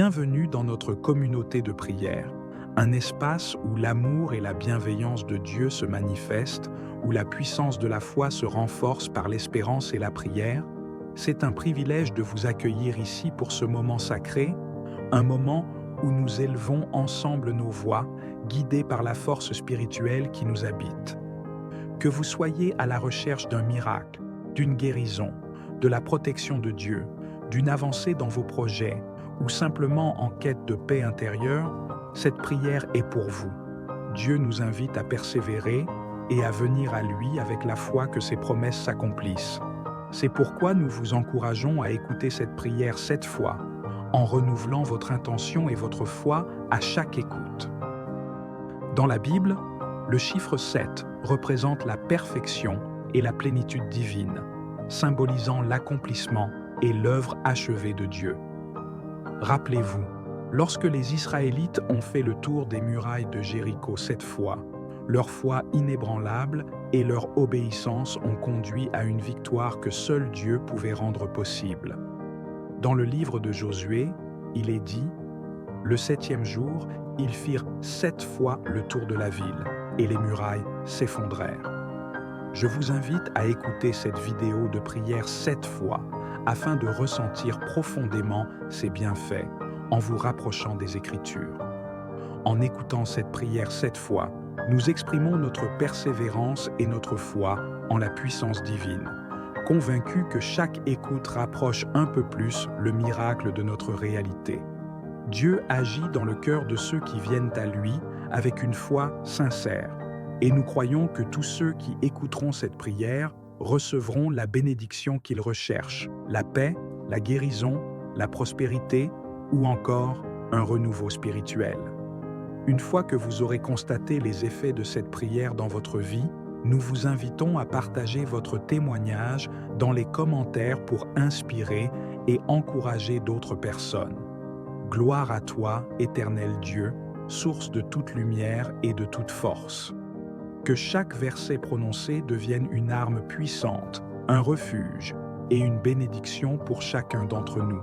Bienvenue dans notre communauté de prière, un espace où l'amour et la bienveillance de Dieu se manifestent, où la puissance de la foi se renforce par l'espérance et la prière. C'est un privilège de vous accueillir ici pour ce moment sacré, un moment où nous élevons ensemble nos voix, guidés par la force spirituelle qui nous habite. Que vous soyez à la recherche d'un miracle, d'une guérison, de la protection de Dieu, d'une avancée dans vos projets, ou simplement en quête de paix intérieure, cette prière est pour vous. Dieu nous invite à persévérer et à venir à lui avec la foi que ses promesses s'accomplissent. C'est pourquoi nous vous encourageons à écouter cette prière 7 fois, en renouvelant votre intention et votre foi à chaque écoute. Dans la Bible, le chiffre 7 représente la perfection et la plénitude divine, symbolisant l'accomplissement et l'œuvre achevée de Dieu. Rappelez-vous, lorsque les Israélites ont fait le tour des murailles de Jéricho 7 fois, leur foi inébranlable et leur obéissance ont conduit à une victoire que seul Dieu pouvait rendre possible. Dans le livre de Josué, il est dit « Le 7e jour, ils firent 7 fois le tour de la ville, et les murailles s'effondrèrent. » Je vous invite à écouter cette vidéo de prière 7 fois, afin de ressentir profondément ses bienfaits en vous rapprochant des Écritures. En écoutant cette prière 7 fois, nous exprimons notre persévérance et notre foi en la puissance divine, convaincus que chaque écoute rapproche un peu plus le miracle de notre réalité. Dieu agit dans le cœur de ceux qui viennent à lui avec une foi sincère, et nous croyons que tous ceux qui écouteront cette prière recevront la bénédiction qu'ils recherchent, la paix, la guérison, la prospérité ou encore un renouveau spirituel. Une fois que vous aurez constaté les effets de cette prière dans votre vie, nous vous invitons à partager votre témoignage dans les commentaires pour inspirer et encourager d'autres personnes. Gloire à toi, éternel Dieu, source de toute lumière et de toute force. Que chaque verset prononcé devienne une arme puissante, un refuge et une bénédiction pour chacun d'entre nous.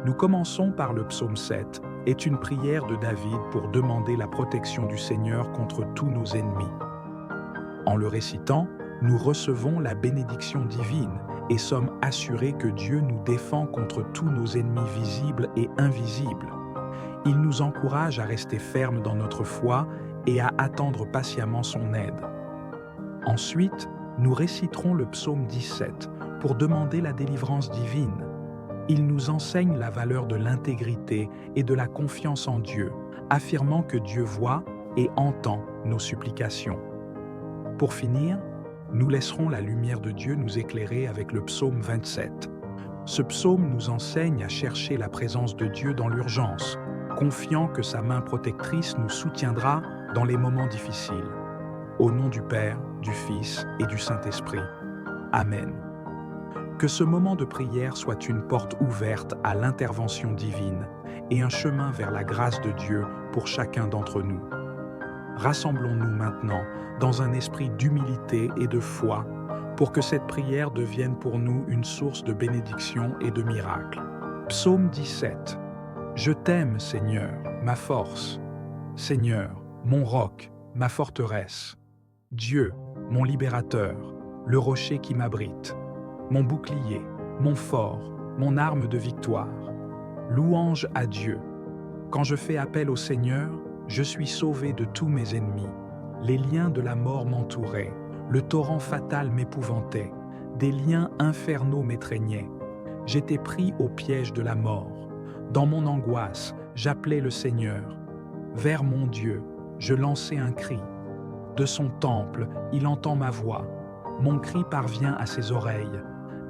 Nous commençons par le psaume 7, est une prière de David pour demander la protection du Seigneur contre tous nos ennemis. En le récitant, nous recevons la bénédiction divine et sommes assurés que Dieu nous défend contre tous nos ennemis visibles et invisibles. Il nous encourage à rester fermes dans notre foi et à attendre patiemment son aide. Ensuite, nous réciterons le psaume 17 pour demander la délivrance divine. Il nous enseigne la valeur de l'intégrité et de la confiance en Dieu, affirmant que Dieu voit et entend nos supplications. Pour finir, nous laisserons la lumière de Dieu nous éclairer avec le psaume 27. Ce psaume nous enseigne à chercher la présence de Dieu dans l'urgence, confiant que sa main protectrice nous soutiendra dans les moments difficiles. Au nom du Père, du Fils et du Saint-Esprit. Amen. Que ce moment de prière soit une porte ouverte à l'intervention divine et un chemin vers la grâce de Dieu pour chacun d'entre nous. Rassemblons-nous maintenant dans un esprit d'humilité et de foi pour que cette prière devienne pour nous une source de bénédiction et de miracle. Psaume 17. Je t'aime, Seigneur, ma force. Seigneur, mon roc, ma forteresse. Dieu, mon libérateur, le rocher qui m'abrite. Mon bouclier, mon fort, mon arme de victoire. Louange à Dieu. Quand je fais appel au Seigneur, je suis sauvé de tous mes ennemis. Les liens de la mort m'entouraient, le torrent fatal m'épouvantait, des liens infernaux m'étreignaient. J'étais pris au piège de la mort. Dans mon angoisse, j'appelais le Seigneur. Vers mon Dieu, je lançais un cri. De son temple, il entend ma voix. Mon cri parvient à ses oreilles.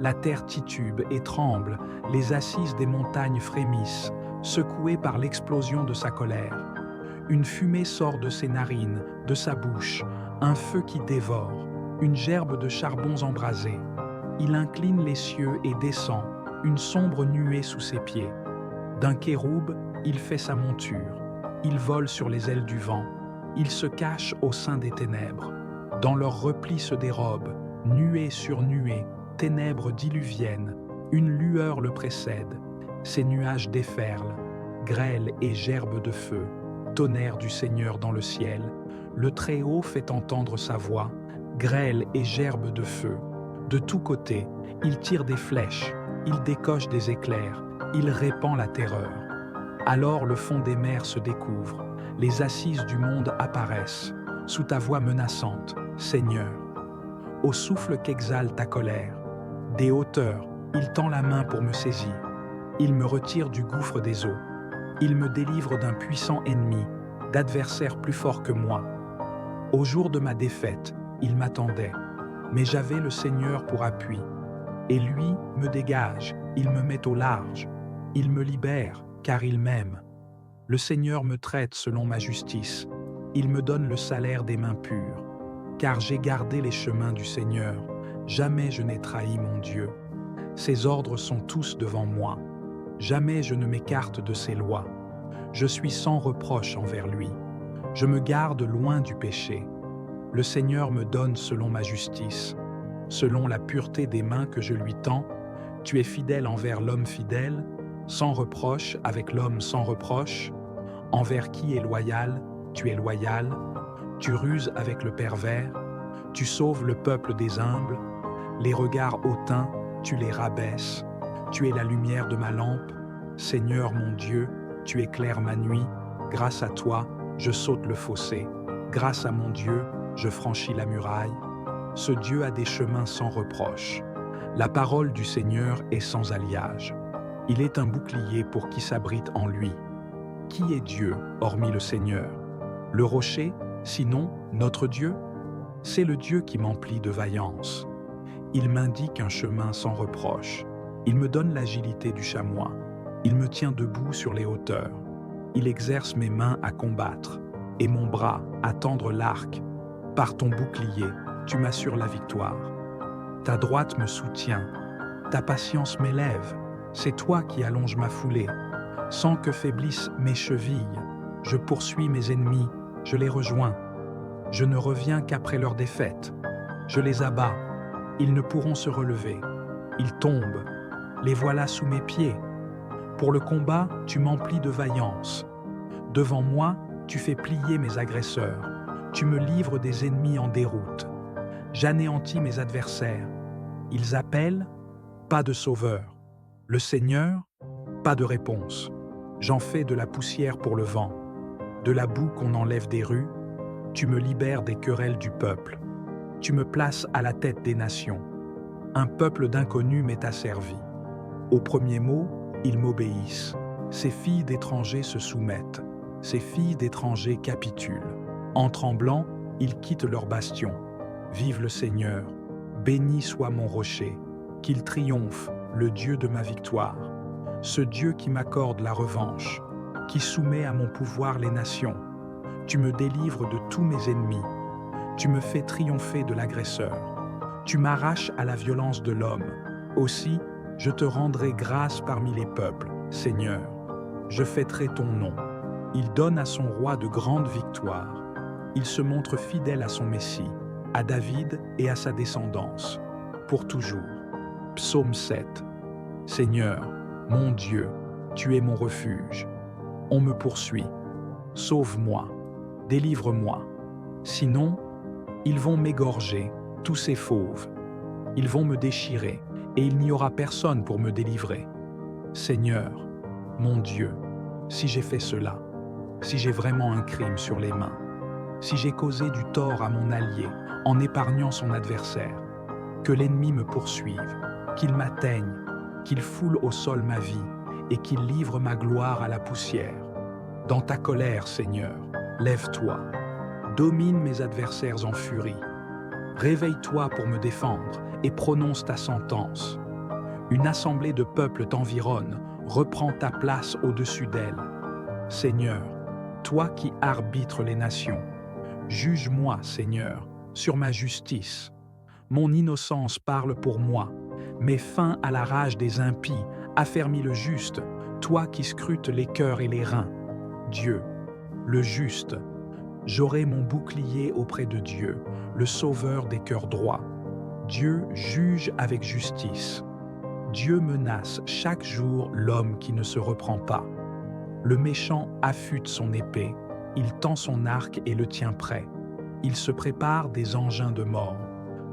La terre titube et tremble, les assises des montagnes frémissent, secouées par l'explosion de sa colère. Une fumée sort de ses narines, de sa bouche, un feu qui dévore, une gerbe de charbons embrasés. Il incline les cieux et descend, une sombre nuée sous ses pieds. D'un kéroub, il fait sa monture. Il vole sur les ailes du vent. Il se cache au sein des ténèbres. Dans leurs replis se dérobent, nuée sur nuée, ténèbres diluviennes. Une lueur le précède. Ses nuages déferlent. grêle et gerbe de feu, tonnerre du Seigneur dans le ciel, le Très-Haut fait entendre sa voix, grêle et gerbe de feu. De tous côtés, il tire des flèches, il décoche des éclairs, il répand la terreur. Alors le fond des mers se découvre, les assises du monde apparaissent, sous ta voix menaçante, Seigneur. Au souffle qu'exhale ta colère, des hauteurs, il tend la main pour me saisir. Il me retire du gouffre des eaux. Il me délivre d'un puissant ennemi, d'adversaires plus forts que moi. Au jour de ma défaite, il m'attendait, mais j'avais le Seigneur pour appui. Et lui me dégage, il me met au large, il me libère, car il m'aime. Le Seigneur me traite selon ma justice, il me donne le salaire des mains pures. Car j'ai gardé les chemins du Seigneur, jamais je n'ai trahi mon Dieu. Ses ordres sont tous devant moi, jamais je ne m'écarte de ses lois. Je suis sans reproche envers lui, je me garde loin du péché. Le Seigneur me donne selon ma justice, selon la pureté des mains que je lui tends. Tu es fidèle envers l'homme fidèle, sans reproche avec l'homme sans reproche. Envers qui est loyal, tu es loyal. Tu ruses avec le pervers, tu sauves le peuple des humbles. Les regards hautains, tu les rabaisses. Tu es la lumière de ma lampe. Seigneur mon Dieu, tu éclaires ma nuit. Grâce à toi, je saute le fossé. Grâce à mon Dieu, je franchis la muraille. Ce Dieu a des chemins sans reproche. La parole du Seigneur est sans alliage. Il est un bouclier pour qui s'abrite en lui. Qui est Dieu, hormis le Seigneur? Le rocher, sinon notre Dieu? C'est le Dieu qui m'emplit de vaillance. Il m'indique un chemin sans reproche. Il me donne l'agilité du chamois. Il me tient debout sur les hauteurs. Il exerce mes mains à combattre et mon bras à tendre l'arc. Par ton bouclier, tu m'assures la victoire. Ta droite me soutient. Ta patience m'élève. C'est toi qui allonges ma foulée. Sans que faiblissent mes chevilles, je poursuis mes ennemis, je les rejoins. Je ne reviens qu'après leur défaite. Je les abats. Ils ne pourront se relever. Ils tombent. Les voilà sous mes pieds. Pour le combat, tu m'emplis de vaillance. Devant moi, tu fais plier mes agresseurs. Tu me livres des ennemis en déroute. J'anéantis mes adversaires. Ils appellent, pas de sauveur. Le Seigneur, pas de réponse. J'en fais de la poussière pour le vent. De la boue qu'on enlève des rues, tu me libères des querelles du peuple. Tu me places à la tête des nations. Un peuple d'inconnus m'est asservi. Au premier mot, ils m'obéissent. Ces filles d'étrangers se soumettent. Ces filles d'étrangers capitulent. En tremblant, ils quittent leur bastion. Vive le Seigneur, béni soit mon rocher. Qu'il triomphe, le Dieu de ma victoire. Ce Dieu qui m'accorde la revanche, qui soumet à mon pouvoir les nations. Tu me délivres de tous mes ennemis. Tu me fais triompher de l'agresseur. Tu m'arraches à la violence de l'homme. Aussi, je te rendrai grâce parmi les peuples, Seigneur. Je fêterai ton nom. Il donne à son roi de grandes victoires. Il se montre fidèle à son Messie, à David et à sa descendance, pour toujours. Psaume 7. Seigneur, mon Dieu, tu es mon refuge. On me poursuit. Sauve-moi, délivre-moi. Sinon, ils vont m'égorger, tous ces fauves. Ils vont me déchirer, et il n'y aura personne pour me délivrer. Seigneur, mon Dieu, si j'ai fait cela, si j'ai vraiment un crime sur les mains, si j'ai causé du tort à mon allié en épargnant son adversaire, que l'ennemi me poursuive, qu'il m'atteigne, qu'il foule au sol ma vie et qu'il livre ma gloire à la poussière. Dans ta colère, Seigneur, lève-toi, domine mes adversaires en furie. Réveille-toi pour me défendre et prononce ta sentence. Une assemblée de peuples t'environne, reprends ta place au-dessus d'elle. Seigneur, toi qui arbitres les nations, juge-moi, Seigneur, sur ma justice. Mon innocence parle pour moi. Mets fin à la rage des impies, affermis le juste, toi qui scrutes les cœurs et les reins. Dieu, le juste, j'aurai mon bouclier auprès de Dieu, le sauveur des cœurs droits. Dieu juge avec justice. Dieu menace chaque jour l'homme qui ne se reprend pas. Le méchant affûte son épée, il tend son arc et le tient prêt. Il se prépare des engins de mort.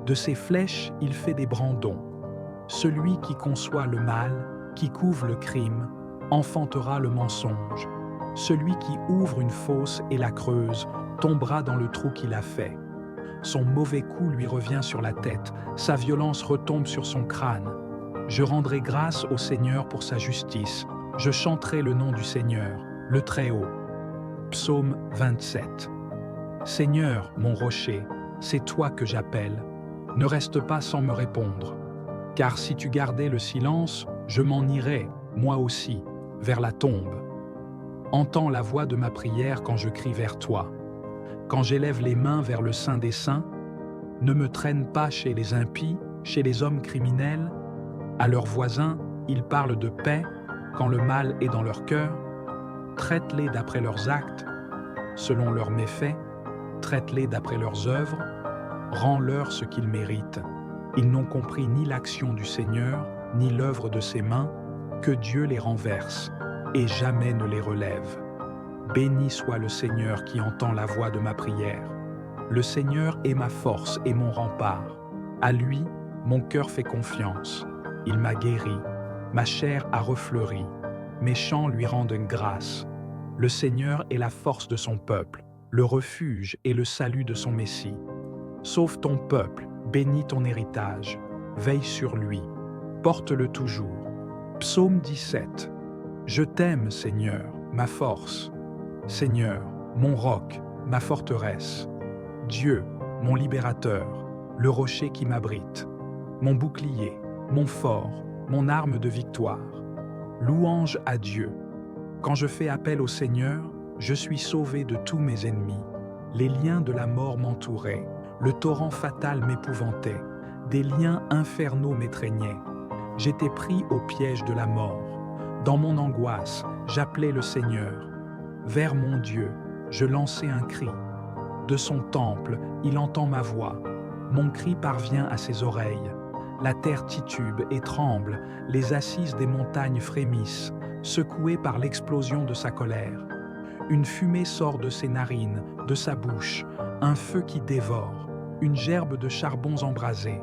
De ses flèches, il fait des brandons. Celui qui conçoit le mal, qui couve le crime, enfantera le mensonge. Celui qui ouvre une fosse et la creuse tombera dans le trou qu'il a fait. Son mauvais coup lui revient sur la tête, sa violence retombe sur son crâne. Je rendrai grâce au Seigneur pour sa justice. Je chanterai le nom du Seigneur, le Très-Haut. Psaume 27. Seigneur, mon rocher, c'est toi que j'appelle. Ne reste pas sans me répondre. Car si tu gardais le silence, je m'en irais, moi aussi, vers la tombe. Entends la voix de ma prière quand je crie vers toi. Quand j'élève les mains vers le Saint des Saints, ne me traîne pas chez les impies, chez les hommes criminels. À leurs voisins, ils parlent de paix quand le mal est dans leur cœur. Traite-les d'après leurs actes, selon leurs méfaits. Traite-les d'après leurs œuvres. Rends-leur ce qu'ils méritent. Ils n'ont compris ni l'action du Seigneur, ni l'œuvre de ses mains, que Dieu les renverse et jamais ne les relève. Béni soit le Seigneur qui entend la voix de ma prière. Le Seigneur est ma force et mon rempart. À lui, mon cœur fait confiance. Il m'a guéri, ma chair a refleuri. Mes chants lui rendent grâce. Le Seigneur est la force de son peuple, le refuge et le salut de son Messie. Sauve ton peuple, bénis ton héritage. Veille sur lui, porte-le toujours. Psaume 17. Je t'aime, Seigneur, ma force. Seigneur, mon roc, ma forteresse. Dieu, mon libérateur, le rocher qui m'abrite. Mon bouclier, mon fort, mon arme de victoire. Louange à Dieu. Quand je fais appel au Seigneur, je suis sauvé de tous mes ennemis. Les liens de la mort m'entouraient, le torrent fatal m'épouvantait, des liens infernaux m'étreignaient. J'étais pris au piège de la mort. Dans mon angoisse, j'appelais le Seigneur. Vers mon Dieu, je lançais un cri. De son temple, il entend ma voix. Mon cri parvient à ses oreilles. La terre titube et tremble, les assises des montagnes frémissent, secouées par l'explosion de sa colère. Une fumée sort de ses narines, de sa bouche, un feu qui dévore, une gerbe de charbons embrasés.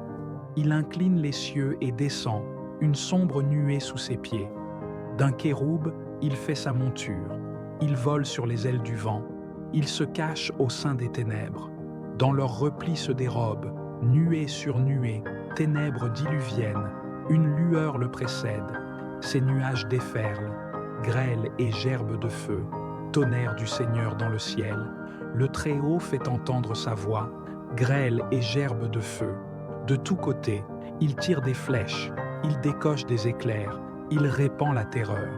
Il incline les cieux et descend, une sombre nuée sous ses pieds. D'un kéroub, il fait sa monture. Il vole sur les ailes du vent. Il se cache au sein des ténèbres. Dans leurs replis se dérobent, nuée sur nuée, ténèbres diluviennes. Une lueur le précède. Ses nuages déferlent, grêle et gerbes de feu. Tonnerre du Seigneur dans le ciel. Le Très-Haut fait entendre sa voix, grêle et gerbes de feu. De tous côtés, il tire des flèches, il décoche des éclairs, il répand la terreur.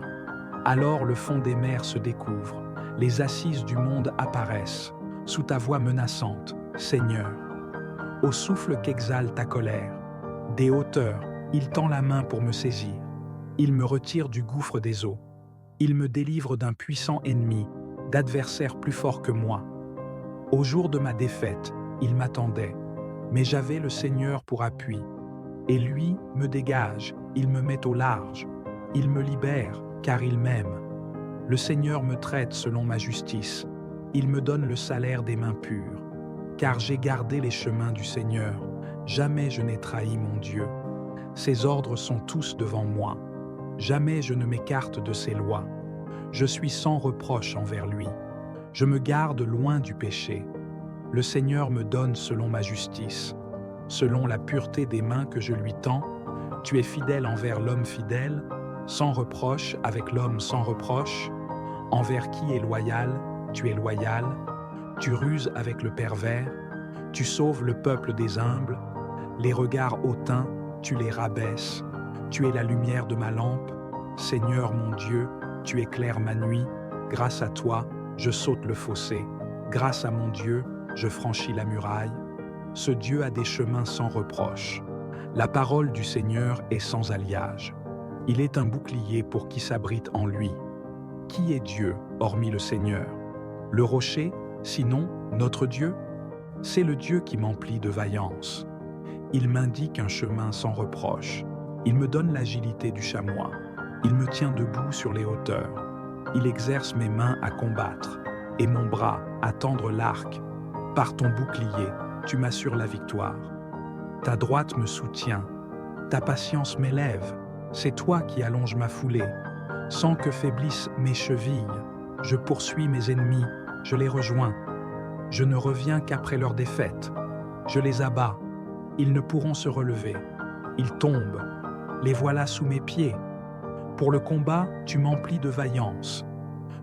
Alors le fond des mers se découvre, les assises du monde apparaissent, sous ta voix menaçante, Seigneur. Au souffle qu'exhale ta colère, des hauteurs, il tend la main pour me saisir. Il me retire du gouffre des eaux. Il me délivre d'un puissant ennemi, d'adversaires plus forts que moi. Au jour de ma défaite, il m'attendait, mais j'avais le Seigneur pour appui. Et lui me dégage, il me met au large. Il me libère, car il m'aime. Le Seigneur me traite selon ma justice. Il me donne le salaire des mains pures. Car j'ai gardé les chemins du Seigneur. Jamais je n'ai trahi mon Dieu. Ses ordres sont tous devant moi. Jamais je ne m'écarte de ses lois. Je suis sans reproche envers lui. Je me garde loin du péché. Le Seigneur me donne selon ma justice. Selon la pureté des mains que je lui tends, tu es fidèle envers l'homme fidèle, sans reproche avec l'homme sans reproche. Envers qui est loyal, tu es loyal. Tu ruses avec le pervers. Tu sauves le peuple des humbles. Les regards hautains, tu les rabaisses. Tu es la lumière de ma lampe. Seigneur mon Dieu, tu éclaires ma nuit. Grâce à toi, je saute le fossé. Grâce à mon Dieu, je franchis la muraille. Ce Dieu a des chemins sans reproche. La parole du Seigneur est sans alliage. Il est un bouclier pour qui s'abrite en lui. Qui est Dieu, hormis le Seigneur? Le rocher, sinon notre Dieu? C'est le Dieu qui m'emplit de vaillance. Il m'indique un chemin sans reproche. Il me donne l'agilité du chamois. Il me tient debout sur les hauteurs. Il exerce mes mains à combattre et mon bras à tendre l'arc. Par ton bouclier, tu m'assures la victoire. Ta droite me soutient, ta patience m'élève. C'est toi qui allonges ma foulée. Sans que faiblissent mes chevilles, je poursuis mes ennemis, je les rejoins. Je ne reviens qu'après leur défaite. Je les abats, ils ne pourront se relever. Ils tombent, les voilà sous mes pieds. Pour le combat, tu m'emplis de vaillance.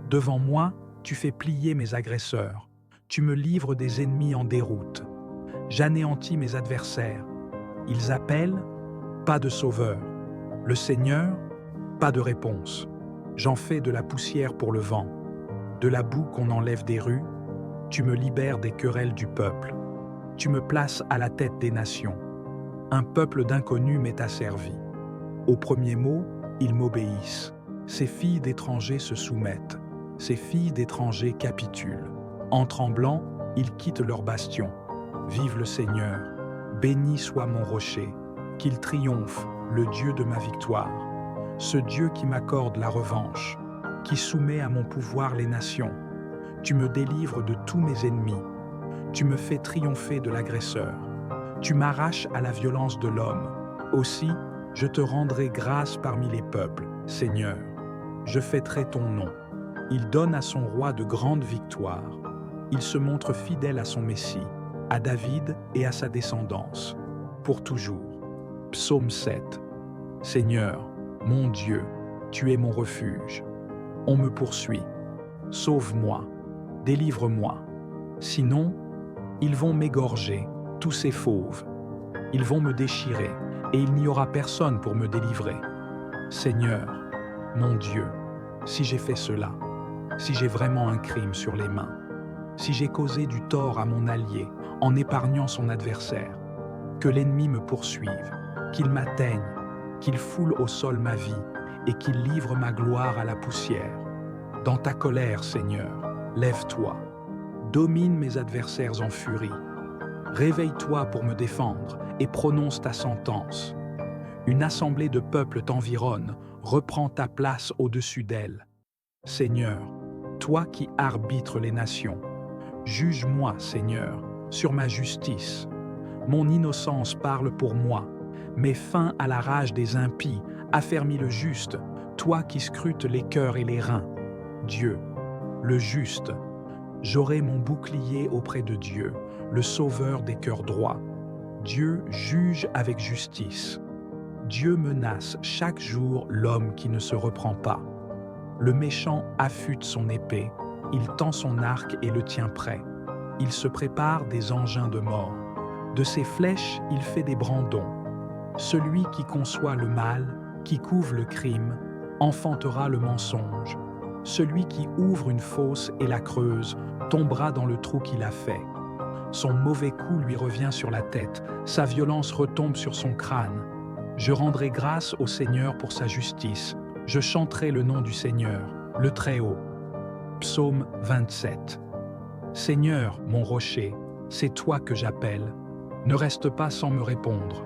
Devant moi, tu fais plier mes agresseurs. Tu me livres des ennemis en déroute. J'anéantis mes adversaires. Ils appellent, pas de sauveur. Le Seigneur, pas de réponse. J'en fais de la poussière pour le vent. De la boue qu'on enlève des rues, tu me libères des querelles du peuple. Tu me places à la tête des nations. Un peuple d'inconnus m'est asservi. Au premier mot, ils m'obéissent. Ces filles d'étrangers se soumettent. Ces filles d'étrangers capitulent. En tremblant, ils quittent leur bastion. Vive le Seigneur, béni soit mon rocher. Qu'il triomphe, le Dieu de ma victoire. Ce Dieu qui m'accorde la revanche, qui soumet à mon pouvoir les nations. Tu me délivres de tous mes ennemis. Tu me fais triompher de l'agresseur. Tu m'arraches à la violence de l'homme. Aussi, je te rendrai grâce parmi les peuples, Seigneur. Je fêterai ton nom. Il donne à son roi de grandes victoires. Il se montre fidèle à son Messie, à David et à sa descendance, pour toujours. Psaume 7. Seigneur, mon Dieu, tu es mon refuge. On me poursuit. Sauve-moi, délivre-moi. Sinon, ils vont m'égorger, tous ces fauves. Ils vont me déchirer, et il n'y aura personne pour me délivrer. Seigneur, mon Dieu, si j'ai fait cela, si j'ai vraiment un crime sur les mains, si j'ai causé du tort à mon allié en épargnant son adversaire, que l'ennemi me poursuive, qu'il m'atteigne, qu'il foule au sol ma vie et qu'il livre ma gloire à la poussière. Dans ta colère, Seigneur, lève-toi, domine mes adversaires en furie. Réveille-toi pour me défendre et prononce ta sentence. Une assemblée de peuples t'environne, reprends ta place au-dessus d'elle. Seigneur, toi qui arbitres les nations, juge-moi, Seigneur, sur ma justice. Mon innocence parle pour moi. Mets fin à la rage des impies, affermis le juste, toi qui scrutes les cœurs et les reins. Dieu, le juste, j'aurai mon bouclier auprès de Dieu, le sauveur des cœurs droits. Dieu juge avec justice. Dieu menace chaque jour l'homme qui ne se reprend pas. Le méchant affûte son épée, il tend son arc et le tient prêt. Il se prépare des engins de mort. De ses flèches, il fait des brandons. Celui qui conçoit le mal, qui couve le crime, enfantera le mensonge. Celui qui ouvre une fosse et la creuse tombera dans le trou qu'il a fait. Son mauvais coup lui revient sur la tête, sa violence retombe sur son crâne. Je rendrai grâce au Seigneur pour sa justice. Je chanterai le nom du Seigneur, le Très-Haut. Psaume 27. Seigneur, mon rocher, c'est toi que j'appelle. Ne reste pas sans me répondre.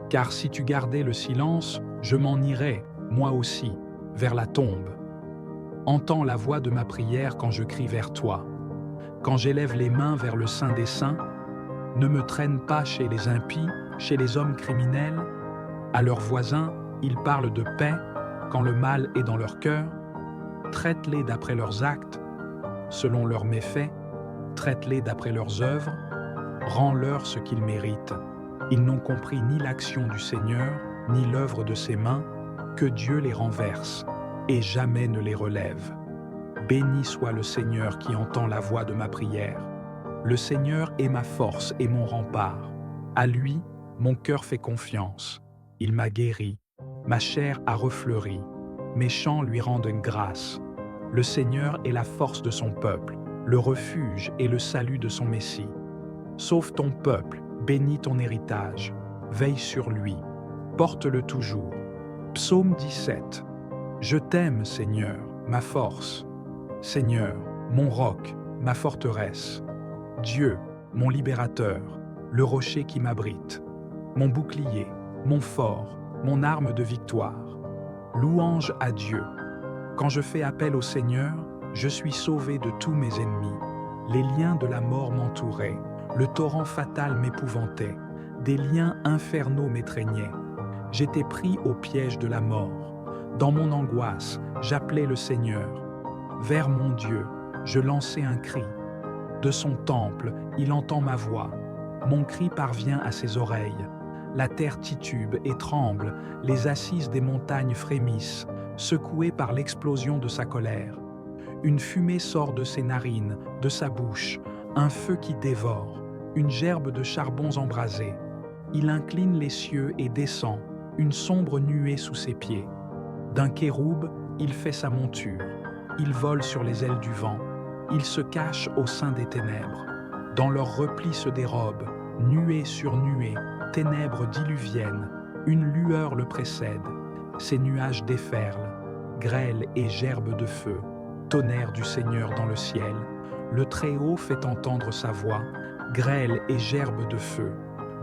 Car si tu gardais le silence, je m'en irais, moi aussi, vers la tombe. Entends la voix de ma prière quand je crie vers toi. Quand j'élève les mains vers le Saint des Saints, ne me traîne pas chez les impies, chez les hommes criminels. À leurs voisins, ils parlent de paix quand le mal est dans leur cœur. Traite-les d'après leurs actes, selon leurs méfaits. Traite-les d'après leurs œuvres. Rends-leur ce qu'ils méritent. Ils n'ont compris ni l'action du Seigneur, ni l'œuvre de ses mains, que Dieu les renverse et jamais ne les relève. Béni soit le Seigneur qui entend la voix de ma prière. Le Seigneur est ma force et mon rempart. À lui, mon cœur fait confiance. Il m'a guéri, ma chair a refleuri. Mes chants lui rendent grâce. Le Seigneur est la force de son peuple, le refuge et le salut de son Messie. Sauve ton peuple, bénis ton héritage. Veille sur lui, porte-le toujours. Psaume 17. Je t'aime, Seigneur, ma force. Seigneur, mon roc, ma forteresse. Dieu, mon libérateur, le rocher qui m'abrite. Mon bouclier, mon fort, mon arme de victoire. Louange à Dieu. Quand je fais appel au Seigneur, je suis sauvé de tous mes ennemis. Les liens de la mort m'entouraient, le torrent fatal m'épouvantait, des liens infernaux m'étreignaient. J'étais pris au piège de la mort. Dans mon angoisse, j'appelais le Seigneur. Vers mon Dieu, je lançais un cri. De son temple, il entend ma voix. Mon cri parvient à ses oreilles. La terre titube et tremble, les assises des montagnes frémissent, secouées par l'explosion de sa colère. Une fumée sort de ses narines, de sa bouche, un feu qui dévore, une gerbe de charbons embrasés. Il incline les cieux et descend, une sombre nuée sous ses pieds. D'un kéroub, il fait sa monture. Il vole sur les ailes du vent. Il se cache au sein des ténèbres. Dans leurs replis se dérobent, nuée sur nuée, ténèbres diluviennes. Une lueur le précède. Ces nuages déferlent, grêle et gerbes de feu. Tonnerre du Seigneur dans le ciel. Le Très-Haut fait entendre sa voix, grêle et gerbes de feu.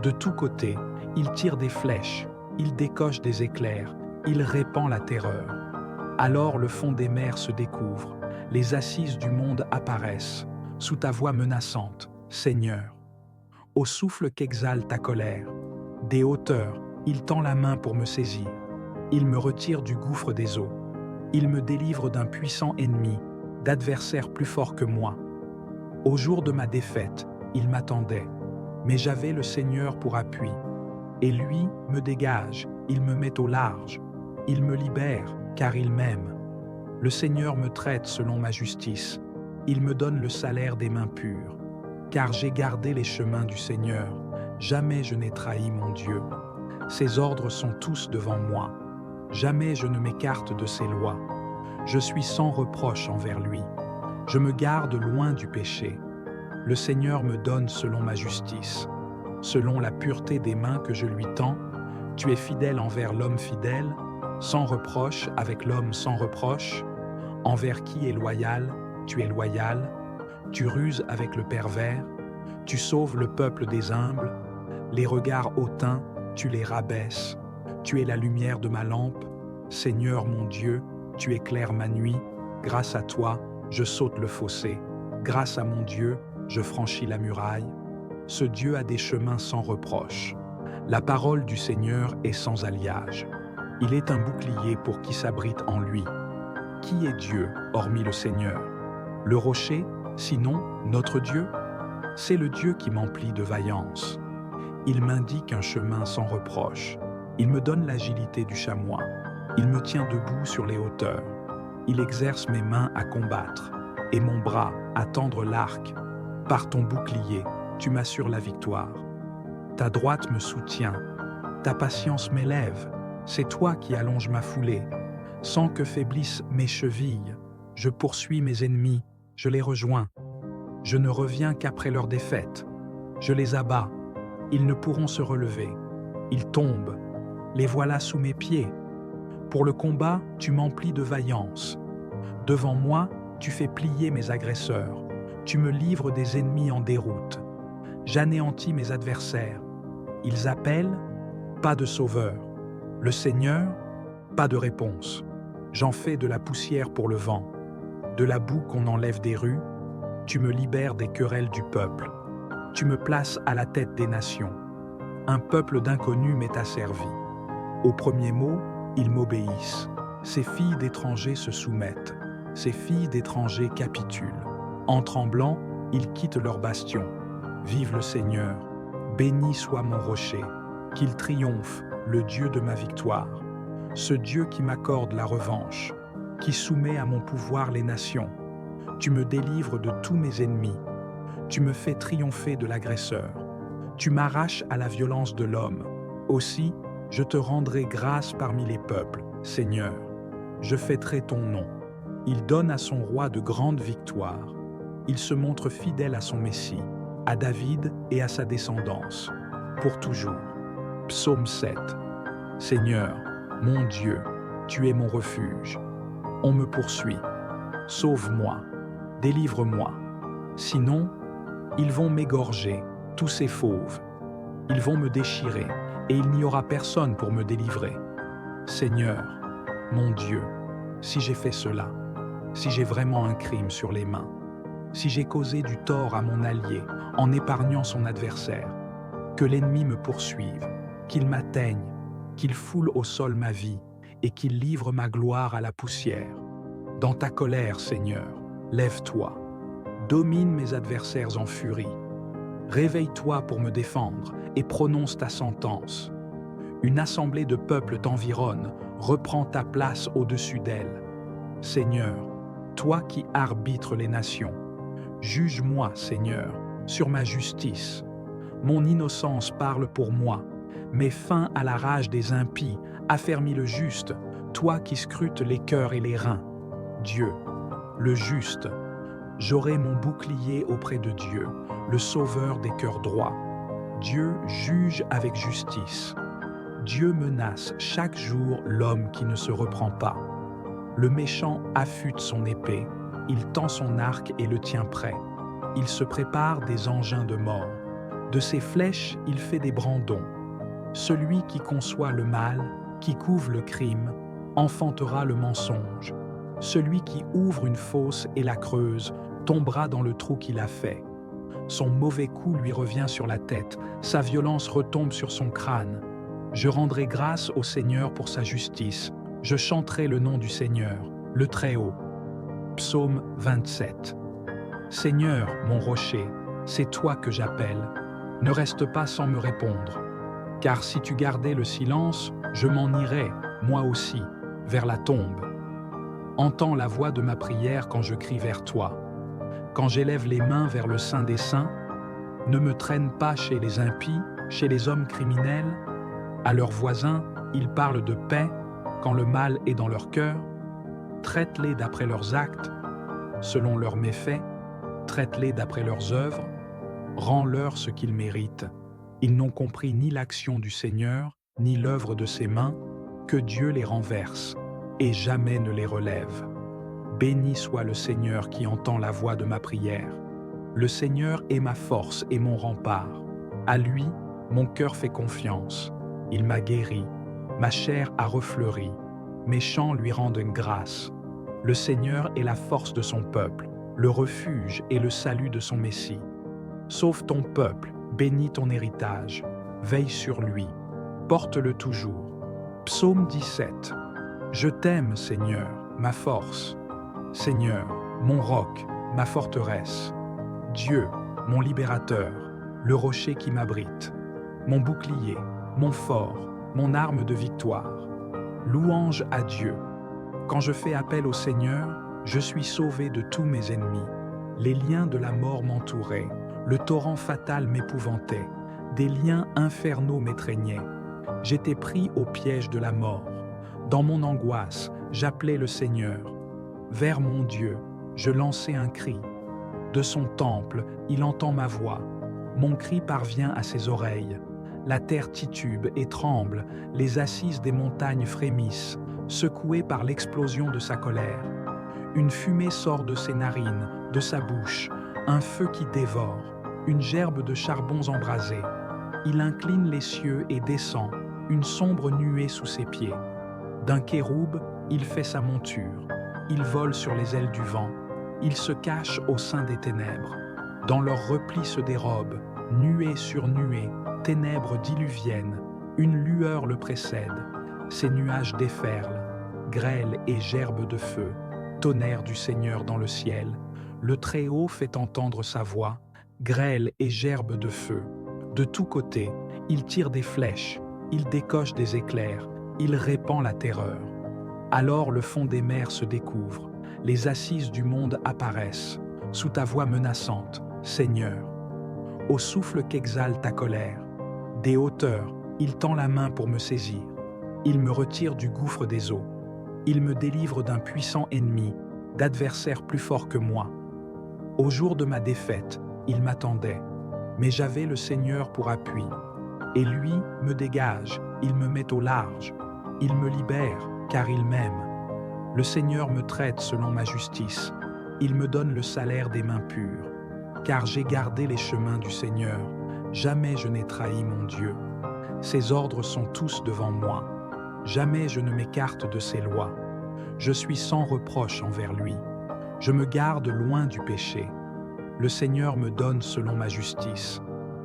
De tous côtés, il tire des flèches, il décoche des éclairs, il répand la terreur. Alors le fond des mers se découvre, les assises du monde apparaissent, sous ta voix menaçante, Seigneur. Au souffle qu'exhale ta colère, des hauteurs, il tend la main pour me saisir. Il me retire du gouffre des eaux. Il me délivre d'un puissant ennemi, d'adversaires plus forts que moi. Au jour de ma défaite, il m'attendait, mais j'avais le Seigneur pour appui. Et lui me dégage, il me met au large, il me libère, car il m'aime. Le Seigneur me traite selon ma justice, il me donne le salaire des mains pures. Car j'ai gardé les chemins du Seigneur, jamais je n'ai trahi mon Dieu. Ses ordres sont tous devant moi, jamais je ne m'écarte de ses lois. Je suis sans reproche envers lui, je me garde loin du péché. Le Seigneur me donne selon ma justice, selon la pureté des mains que je lui tends. Tu es fidèle envers l'homme fidèle, sans reproche avec l'homme sans reproche. Envers qui est loyal, tu es loyal. Tu ruses avec le pervers, tu sauves le peuple des humbles. Les regards hautains, tu les rabaisses. Tu es la lumière de ma lampe. Seigneur mon Dieu, tu éclaires ma nuit. Grâce à toi, je saute le fossé. Grâce à mon Dieu, je franchis la muraille. Ce Dieu a des chemins sans reproche. La parole du Seigneur est sans alliage. Il est un bouclier pour qui s'abrite en lui. Qui est Dieu, hormis le Seigneur? Le rocher, sinon notre Dieu? C'est le Dieu qui m'emplit de vaillance. Il m'indique un chemin sans reproche. Il me donne l'agilité du chamois. Il me tient debout sur les hauteurs. Il exerce mes mains à combattre et mon bras à tendre l'arc. Par ton bouclier, tu m'assures la victoire. Ta droite me soutient. Ta patience m'élève. C'est toi qui allonges ma foulée. Sans que faiblissent mes chevilles, je poursuis mes ennemis, je les rejoins. Je ne reviens qu'après leur défaite. Je les abats. Ils ne pourront se relever. Ils tombent. Les voilà sous mes pieds. Pour le combat, tu m'emplis de vaillance. Devant moi, tu fais plier mes agresseurs. Tu me livres des ennemis en déroute. J'anéantis mes adversaires. Ils appellent, pas de sauveur. Le Seigneur, pas de réponse. J'en fais de la poussière pour le vent. De la boue qu'on enlève des rues, tu me libères des querelles du peuple. Tu me places à la tête des nations. Un peuple d'inconnus m'est asservi. Au premier mot, ils m'obéissent. Ces filles d'étrangers se soumettent. Ces filles d'étrangers capitulent. En tremblant, ils quittent leur bastion. Vive le Seigneur, béni soit mon rocher, qu'il triomphe, le Dieu de ma victoire. Ce Dieu qui m'accorde la revanche, qui soumet à mon pouvoir les nations. Tu me délivres de tous mes ennemis. Tu me fais triompher de l'agresseur. Tu m'arraches à la violence de l'homme. Aussi, je te rendrai grâce parmi les peuples, Seigneur. Je fêterai ton nom. Il donne à son roi de grandes victoires. Il se montre fidèle à son Messie, à David et à sa descendance, pour toujours. Psaume 7. Seigneur, mon Dieu, tu es mon refuge. On me poursuit. Sauve-moi, délivre-moi. Sinon, ils vont m'égorger, tous ces fauves. Ils vont me déchirer, et il n'y aura personne pour me délivrer. Seigneur, mon Dieu, Si j'ai fait cela, si j'ai vraiment un crime sur les mains, si j'ai causé du tort à mon allié en épargnant son adversaire, que l'ennemi me poursuive, qu'il m'atteigne, qu'il foule au sol ma vie et qu'il livre ma gloire à la poussière. Dans ta colère, Seigneur, lève-toi, domine mes adversaires en furie. Réveille-toi pour me défendre et prononce ta sentence. Une assemblée de peuples t'environne, reprends ta place au-dessus d'elle. Seigneur, toi qui arbitres les nations, juge-moi, Seigneur, sur ma justice. Mon innocence parle pour moi. Mets fin à la rage des impies, affermis le juste, toi qui scrutes les cœurs et les reins. Dieu, le juste, j'aurai mon bouclier auprès de Dieu, le sauveur des cœurs droits. Dieu juge avec justice. Dieu menace chaque jour l'homme qui ne se reprend pas. Le méchant affûte son épée, il tend son arc et le tient prêt. Il se prépare des engins de mort. De ses flèches, il fait des brandons. Celui qui conçoit le mal, qui couve le crime, enfantera le mensonge. Celui qui ouvre une fosse et la creuse tombera dans le trou qu'il a fait. Son mauvais coup lui revient sur la tête, sa violence retombe sur son crâne. Je rendrai grâce au Seigneur pour sa justice. Je chanterai le nom du Seigneur, le Très-Haut. Psaume 27. Seigneur, mon rocher, c'est toi que j'appelle. Ne reste pas sans me répondre. Car si tu gardais le silence, je m'en irais, moi aussi, vers la tombe. Entends la voix de ma prière quand je crie vers toi. Quand j'élève les mains vers le Saint des Saints, ne me traîne pas chez les impies, chez les hommes criminels. À leurs voisins, ils parlent de paix quand le mal est dans leur cœur. Traite-les d'après leurs actes, selon leurs méfaits. Traite-les d'après leurs œuvres. Rends-leur ce qu'ils méritent. Ils n'ont compris ni l'action du Seigneur, ni l'œuvre de ses mains, que Dieu les renverse et jamais ne les relève. Béni soit le Seigneur qui entend la voix de ma prière. Le Seigneur est ma force et mon rempart. À lui, mon cœur fait confiance. Il m'a guéri, ma chair a refleuri. Mes chants lui rendent une grâce. Le Seigneur est la force de son peuple, le refuge et le salut de son Messie. Sauve ton peuple, bénis ton héritage, veille sur lui, porte-le toujours. Psaume 17. Je t'aime, Seigneur, ma force. Seigneur, mon roc, ma forteresse. Dieu, mon libérateur, le rocher qui m'abrite. Mon bouclier, mon fort, mon arme de victoire. Louange à Dieu. Quand je fais appel au Seigneur, je suis sauvé de tous mes ennemis. Les liens de la mort m'entouraient. Le torrent fatal m'épouvantait, des liens infernaux m'étreignaient. J'étais pris au piège de la mort. Dans mon angoisse, j'appelais le Seigneur. Vers mon Dieu, je lançais un cri. De son temple, il entend ma voix. Mon cri parvient à ses oreilles. La terre titube et tremble, les assises des montagnes frémissent, secouées par l'explosion de sa colère. Une fumée sort de ses narines, de sa bouche, un feu qui dévore, une gerbe de charbons embrasés. Il incline les cieux et descend, une sombre nuée sous ses pieds. D'un kéroub, il fait sa monture. Il vole sur les ailes du vent. Il se cache au sein des ténèbres. Dans leurs replis se dérobent, nuée sur nuée, ténèbres diluviennes. Une lueur le précède. Ses nuages déferlent, grêle et gerbes de feu, tonnerre du Seigneur dans le ciel. Le Très-Haut fait entendre sa voix, grêle et gerbes de feu. De tous côtés, il tire des flèches, il décoche des éclairs, il répand la terreur. Alors le fond des mers se découvre, les assises du monde apparaissent, sous ta voix menaçante, Seigneur. Au souffle qu'exhale ta colère, des hauteurs, il tend la main pour me saisir. Il me retire du gouffre des eaux. Il me délivre d'un puissant ennemi, d'adversaires plus forts que moi. Au jour de ma défaite, il m'attendait, mais j'avais le Seigneur pour appui. Et lui me dégage, il me met au large. Il me libère, car il m'aime. Le Seigneur me traite selon ma justice. Il me donne le salaire des mains pures. Car j'ai gardé les chemins du Seigneur. Jamais je n'ai trahi mon Dieu. Ses ordres sont tous devant moi. Jamais je ne m'écarte de ses lois. Je suis sans reproche envers lui. Je me garde loin du péché. Le Seigneur me donne selon ma justice.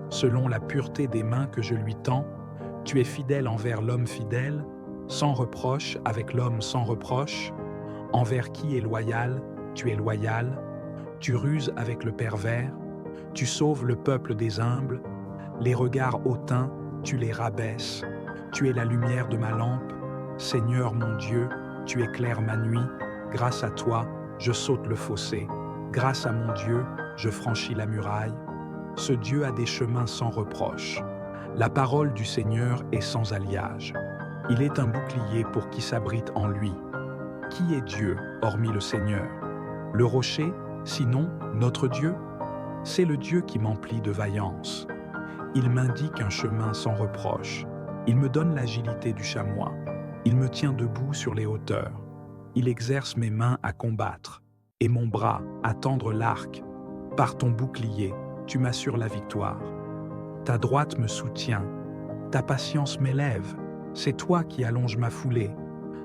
Selon la pureté des mains que je lui tends, tu es fidèle envers l'homme fidèle, sans reproche avec l'homme sans reproche. Envers qui est loyal, tu es loyal. Tu ruses avec le pervers. Tu sauves le peuple des humbles. Les regards hautains, tu les rabaisses. Tu es la lumière de ma lampe. Seigneur mon Dieu, tu éclaires ma nuit. Grâce à toi, je saute le fossé. Grâce à mon Dieu, je franchis la muraille. Ce Dieu a des chemins sans reproche. La parole du Seigneur est sans alliage. Il est un bouclier pour qui s'abrite en lui. Qui est Dieu, hormis le Seigneur? Le rocher, sinon notre Dieu? C'est le Dieu qui m'emplit de vaillance. Il m'indique un chemin sans reproche. Il me donne l'agilité du chamois. Il me tient debout sur les hauteurs. Il exerce mes mains à combattre et mon bras à tendre l'arc. Par ton bouclier, tu m'assures la victoire. Ta droite me soutient. Ta patience m'élève. C'est toi qui allonges ma foulée.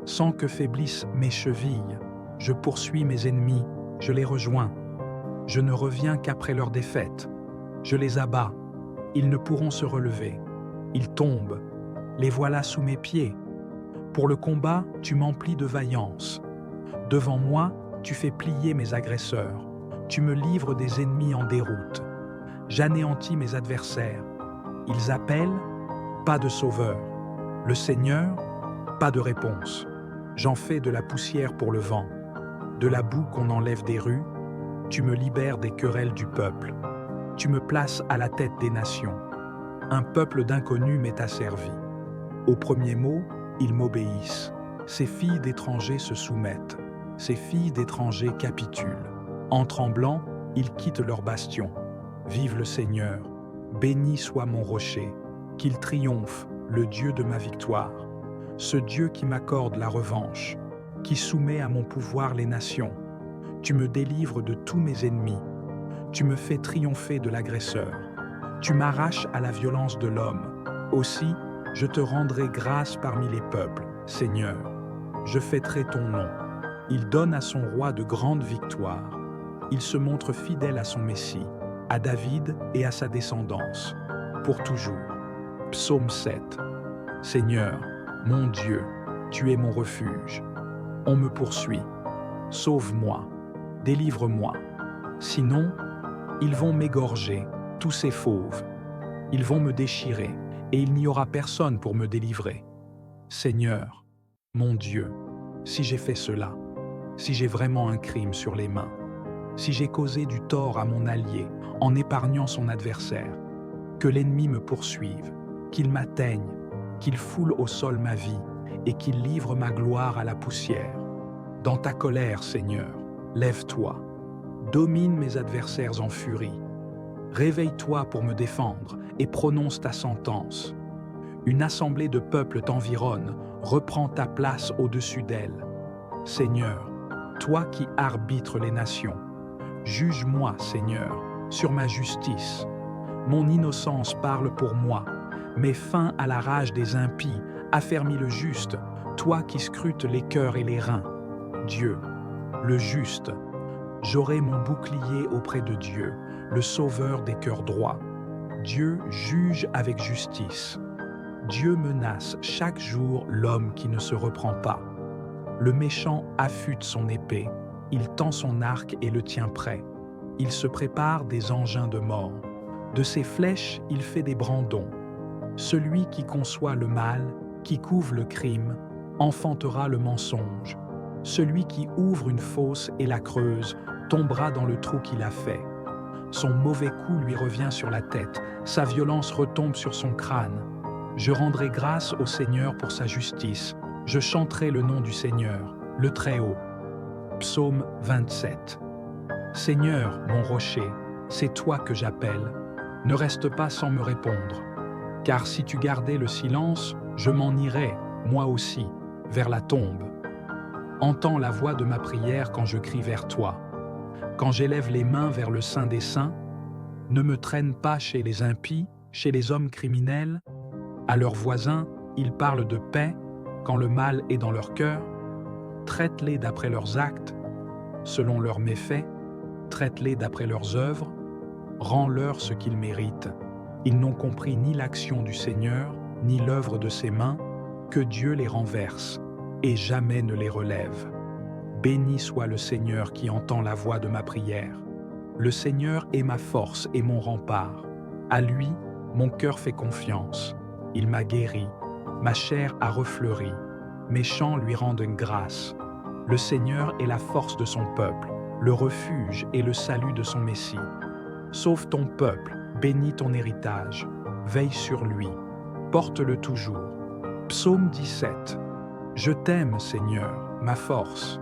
Sans que faiblissent mes chevilles, je poursuis mes ennemis, je les rejoins. Je ne reviens qu'après leur défaite. Je les abats. Ils ne pourront se relever. Ils tombent. Les voilà sous mes pieds. Pour le combat, tu m'emplis de vaillance. Devant moi, tu fais plier mes agresseurs. Tu me livres des ennemis en déroute. J'anéantis mes adversaires. Ils appellent, pas de sauveur. Le Seigneur, pas de réponse. J'en fais de la poussière pour le vent. De la boue qu'on enlève des rues, tu me libères des querelles du peuple. Tu me places à la tête des nations. Un peuple d'inconnus m'est asservi. Au premier mot, ils m'obéissent. Ces filles d'étrangers se soumettent. Ces filles d'étrangers capitulent. En tremblant, ils quittent leur bastion. Vive le Seigneur, béni soit mon rocher, qu'il triomphe, le Dieu de ma victoire. Ce Dieu qui m'accorde la revanche, qui soumet à mon pouvoir les nations. Tu me délivres de tous mes ennemis. Tu me fais triompher de l'agresseur. Tu m'arraches à la violence de l'homme. Aussi, je te rendrai grâce parmi les peuples, Seigneur. Je fêterai ton nom. Il donne à son roi de grandes victoires. Il se montre fidèle à son Messie, à David et à sa descendance, pour toujours. Psaume 7. Seigneur, mon Dieu, tu es mon refuge. On me poursuit. Sauve-moi, délivre-moi. Sinon, ils vont m'égorger, tous ces fauves. Ils vont me déchirer, et il n'y aura personne pour me délivrer. Seigneur, mon Dieu, si j'ai fait cela, si j'ai vraiment un crime sur les mains, si j'ai causé du tort à mon allié en épargnant son adversaire, que l'ennemi me poursuive, qu'il m'atteigne, qu'il foule au sol ma vie et qu'il livre ma gloire à la poussière. Dans ta colère, Seigneur, lève-toi, domine mes adversaires en furie. Réveille-toi pour me défendre et prononce ta sentence. Une assemblée de peuples t'environne, reprends ta place au-dessus d'elle. Seigneur, toi qui arbitres les nations, juge-moi, Seigneur, sur ma justice. Mon innocence parle pour moi. Mets fin à la rage des impies, affermis le juste, toi qui scrutes les cœurs et les reins. Dieu, le juste, j'aurai mon bouclier auprès de Dieu, le sauveur des cœurs droits. Dieu juge avec justice. Dieu menace chaque jour l'homme qui ne se reprend pas. Le méchant affûte son épée, il tend son arc et le tient prêt. Il se prépare des engins de mort. De ses flèches, il fait des brandons. Celui qui conçoit le mal, qui couve le crime, enfantera le mensonge. Celui qui ouvre une fosse et la creuse tombera dans le trou qu'il a fait. Son mauvais coup lui revient sur la tête, sa violence retombe sur son crâne. Je rendrai grâce au Seigneur pour sa justice. Je chanterai le nom du Seigneur, le Très-Haut. Psaume 27. Seigneur, mon rocher, c'est toi que j'appelle. Ne reste pas sans me répondre. Car si tu gardais le silence, je m'en irais, moi aussi, vers la tombe. Entends la voix de ma prière quand je crie vers toi. Quand j'élève les mains vers le Saint des Saints, ne me traîne pas chez les impies, chez les hommes criminels. À leurs voisins, ils parlent de paix quand le mal est dans leur cœur. Traite-les d'après leurs actes, selon leurs méfaits, traite-les d'après leurs œuvres, rends-leur ce qu'ils méritent. Ils n'ont compris ni l'action du Seigneur, ni l'œuvre de ses mains, que Dieu les renverse, et jamais ne les relève. Béni soit le Seigneur qui entend la voix de ma prière. Le Seigneur est ma force et mon rempart. À lui, mon cœur fait confiance. Il m'a guéri, ma chair a refleuri. Mes chants lui rendent une grâce. Le Seigneur est la force de son peuple, le refuge et le salut de son Messie. Sauve ton peuple, bénis ton héritage, veille sur lui, porte-le toujours. Psaume 17. Je t'aime, Seigneur, ma force.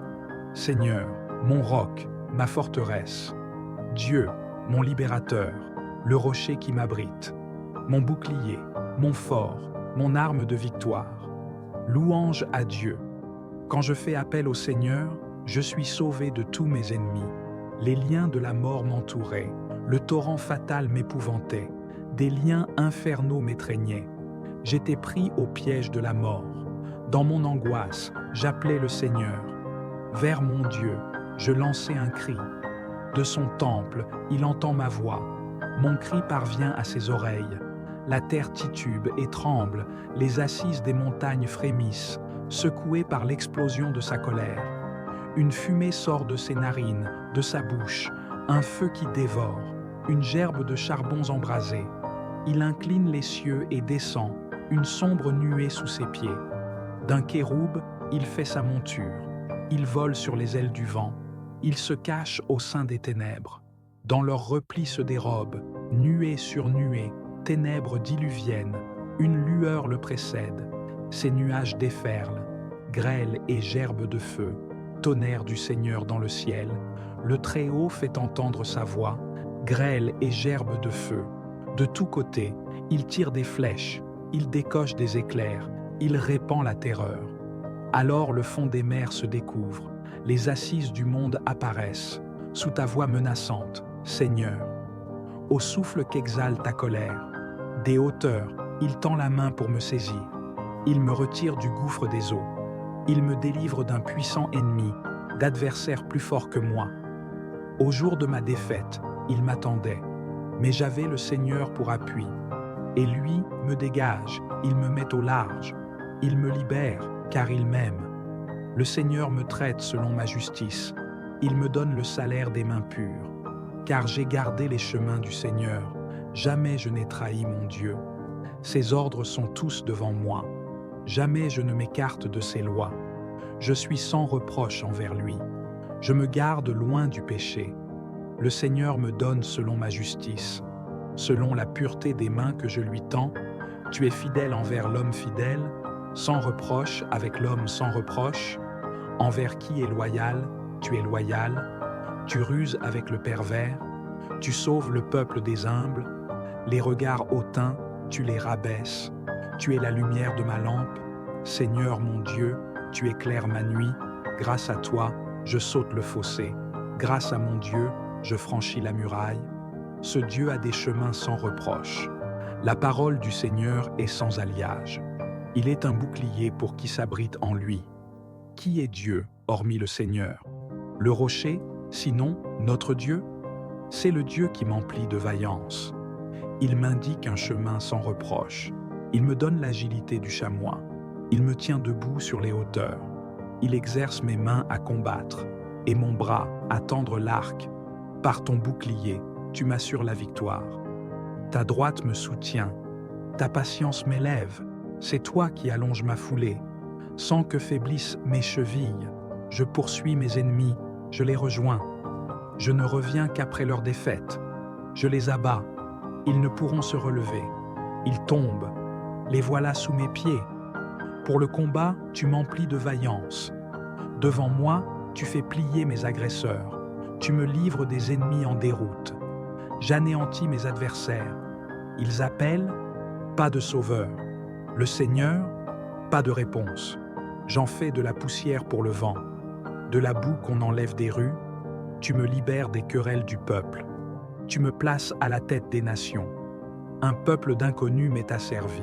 Seigneur, mon roc, ma forteresse. Dieu, mon libérateur, le rocher qui m'abrite. Mon bouclier, mon fort, mon arme de victoire. Louange à Dieu. Quand je fais appel au Seigneur, je suis sauvé de tous mes ennemis. Les liens de la mort m'entouraient, le torrent fatal m'épouvantait, des liens infernaux m'étreignaient. J'étais pris au piège de la mort. Dans mon angoisse, j'appelais le Seigneur. Vers mon Dieu, je lançais un cri. De son temple, il entend ma voix. Mon cri parvient à ses oreilles. La terre titube et tremble, les assises des montagnes frémissent, secouées par l'explosion de sa colère. Une fumée sort de ses narines, de sa bouche, un feu qui dévore, une gerbe de charbons embrasés. Il incline les cieux et descend, une sombre nuée sous ses pieds. D'un kéroub, il fait sa monture. Il vole sur les ailes du vent. Il se cache au sein des ténèbres. Dans leurs replis se dérobent, nuée sur nuée, ténèbres diluviennes. Une lueur le précède. Ses nuages déferlent, grêle et gerbes de feu. Tonnerre du Seigneur dans le ciel. Le Très-Haut fait entendre sa voix, grêle et gerbes de feu. De tous côtés, il tire des flèches, il décoche des éclairs, il répand la terreur. Alors le fond des mers se découvre, les assises du monde apparaissent, sous ta voix menaçante, Seigneur. Au souffle qu'exhale ta colère, des hauteurs, il tend la main pour me saisir. Il me retire du gouffre des eaux. Il me délivre d'un puissant ennemi, d'adversaires plus forts que moi. Au jour de ma défaite, il m'attendait, mais j'avais le Seigneur pour appui. Et lui me dégage, il me met au large. Il me libère, car il m'aime. Le Seigneur me traite selon ma justice. Il me donne le salaire des mains pures. Car j'ai gardé les chemins du Seigneur. Jamais je n'ai trahi mon Dieu. Ses ordres sont tous devant moi. Jamais je ne m'écarte de ses lois. Je suis sans reproche envers lui. Je me garde loin du péché. Le Seigneur me donne selon ma justice. Selon la pureté des mains que je lui tends, tu es fidèle envers l'homme fidèle, sans reproche avec l'homme sans reproche. Envers qui est loyal, tu es loyal. Tu ruses avec le pervers. Tu sauves le peuple des humbles. Les regards hautains, tu les rabaisses. Tu es la lumière de ma lampe. Seigneur mon Dieu, tu éclaires ma nuit. Grâce à toi, je saute le fossé. Grâce à mon Dieu, je franchis la muraille. Ce Dieu a des chemins sans reproche. La parole du Seigneur est sans alliage. Il est un bouclier pour qui s'abrite en lui. Qui est Dieu, hormis le Seigneur? Le rocher, sinon notre Dieu? C'est le Dieu qui m'emplit de vaillance. Il m'indique un chemin sans reproche. Il me donne l'agilité du chamois. Il me tient debout sur les hauteurs. Il exerce mes mains à combattre et mon bras à tendre l'arc. Par ton bouclier, tu m'assures la victoire. Ta droite me soutient. Ta patience m'élève. C'est toi qui allonges ma foulée. Sans que faiblissent mes chevilles, je poursuis mes ennemis, je les rejoins. Je ne reviens qu'après leur défaite. Je les abats. Ils ne pourront se relever. Ils tombent. Les voilà sous mes pieds. Pour le combat, tu m'emplis de vaillance. Devant moi, tu fais plier mes agresseurs. Tu me livres des ennemis en déroute. J'anéantis mes adversaires. Ils appellent, pas de sauveur. Le Seigneur, pas de réponse. J'en fais de la poussière pour le vent. De la boue qu'on enlève des rues, tu me libères des querelles du peuple. Tu me places à la tête des nations. Un peuple d'inconnus m'est asservi.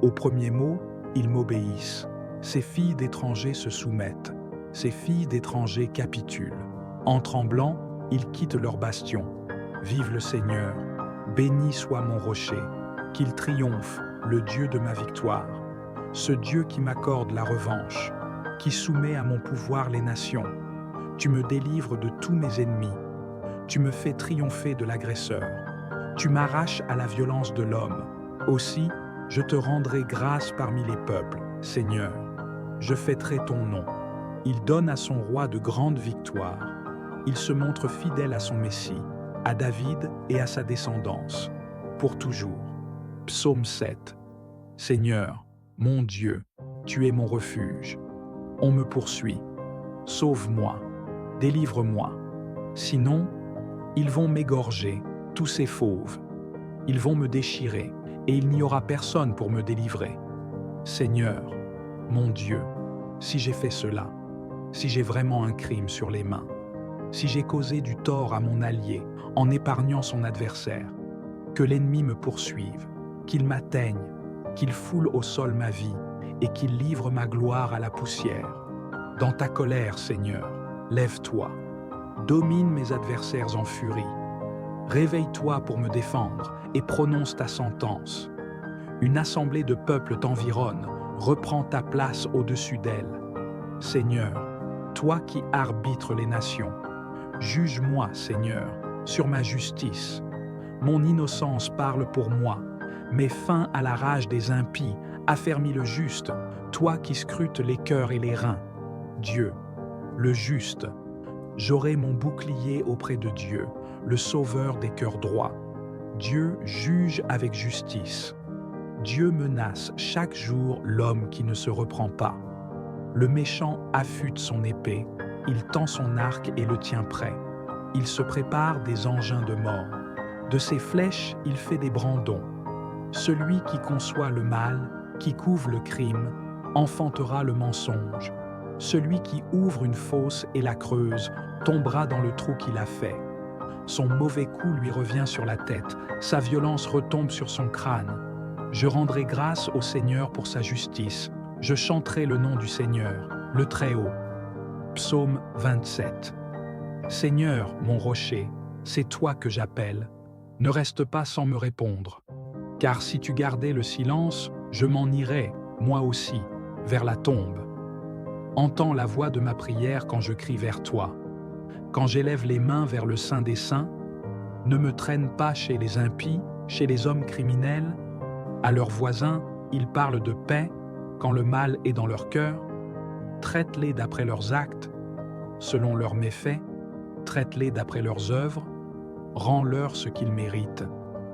Au premier mot, ils m'obéissent. Ces filles d'étrangers se soumettent. Ces filles d'étrangers capitulent. En tremblant, ils quittent leur bastion. Vive le Seigneur, béni soit mon rocher, qu'il triomphe, le Dieu de ma victoire, ce Dieu qui m'accorde la revanche, qui soumet à mon pouvoir les nations. Tu me délivres de tous mes ennemis, tu me fais triompher de l'agresseur, tu m'arraches à la violence de l'homme. Aussi, je te rendrai grâce parmi les peuples, Seigneur. Je fêterai ton nom. Il donne à son roi de grandes victoires. Il se montre fidèle à son Messie, à David et à sa descendance, pour toujours. Psaume 7. Seigneur, mon Dieu, tu es mon refuge. On me poursuit. Sauve-moi, délivre-moi. Sinon, ils vont m'égorger, tous ces fauves. Ils vont me déchirer, et il n'y aura personne pour me délivrer. Seigneur, mon Dieu, si j'ai fait cela, si j'ai vraiment un crime sur les mains, si j'ai causé du tort à mon allié en épargnant son adversaire, que l'ennemi me poursuive, qu'il m'atteigne, qu'il foule au sol ma vie et qu'il livre ma gloire à la poussière. Dans ta colère, Seigneur, lève-toi, domine mes adversaires en furie. Réveille-toi pour me défendre et prononce ta sentence. Une assemblée de peuples t'environne, reprends ta place au-dessus d'elle. Seigneur, toi qui arbitres les nations, juge-moi, Seigneur, sur ma justice. Mon innocence parle pour moi. Mets fin à la rage des impies, affermis le juste, toi qui scrutes les cœurs et les reins. Dieu, le juste, j'aurai mon bouclier auprès de Dieu, le sauveur des cœurs droits. Dieu juge avec justice. Dieu menace chaque jour l'homme qui ne se reprend pas. Le méchant affûte son épée, il tend son arc et le tient prêt. Il se prépare des engins de mort. De ses flèches, il fait des brandons. Celui qui conçoit le mal, qui couve le crime, enfantera le mensonge. Celui qui ouvre une fosse et la creuse tombera dans le trou qu'il a fait. Son mauvais coup lui revient sur la tête, sa violence retombe sur son crâne. Je rendrai grâce au Seigneur pour sa justice. Je chanterai le nom du Seigneur, le Très-Haut. Psaume 27. Seigneur, mon rocher, c'est toi que j'appelle. Ne reste pas sans me répondre. Car si tu gardais le silence, je m'en irais, moi aussi, vers la tombe. Entends la voix de ma prière quand je crie vers toi. Quand j'élève les mains vers le Saint des Saints, ne me traîne pas chez les impies, chez les hommes criminels. À leurs voisins, ils parlent de paix quand le mal est dans leur cœur. Traite-les d'après leurs actes, selon leurs méfaits. Traite-les d'après leurs œuvres. Rends-leur ce qu'ils méritent.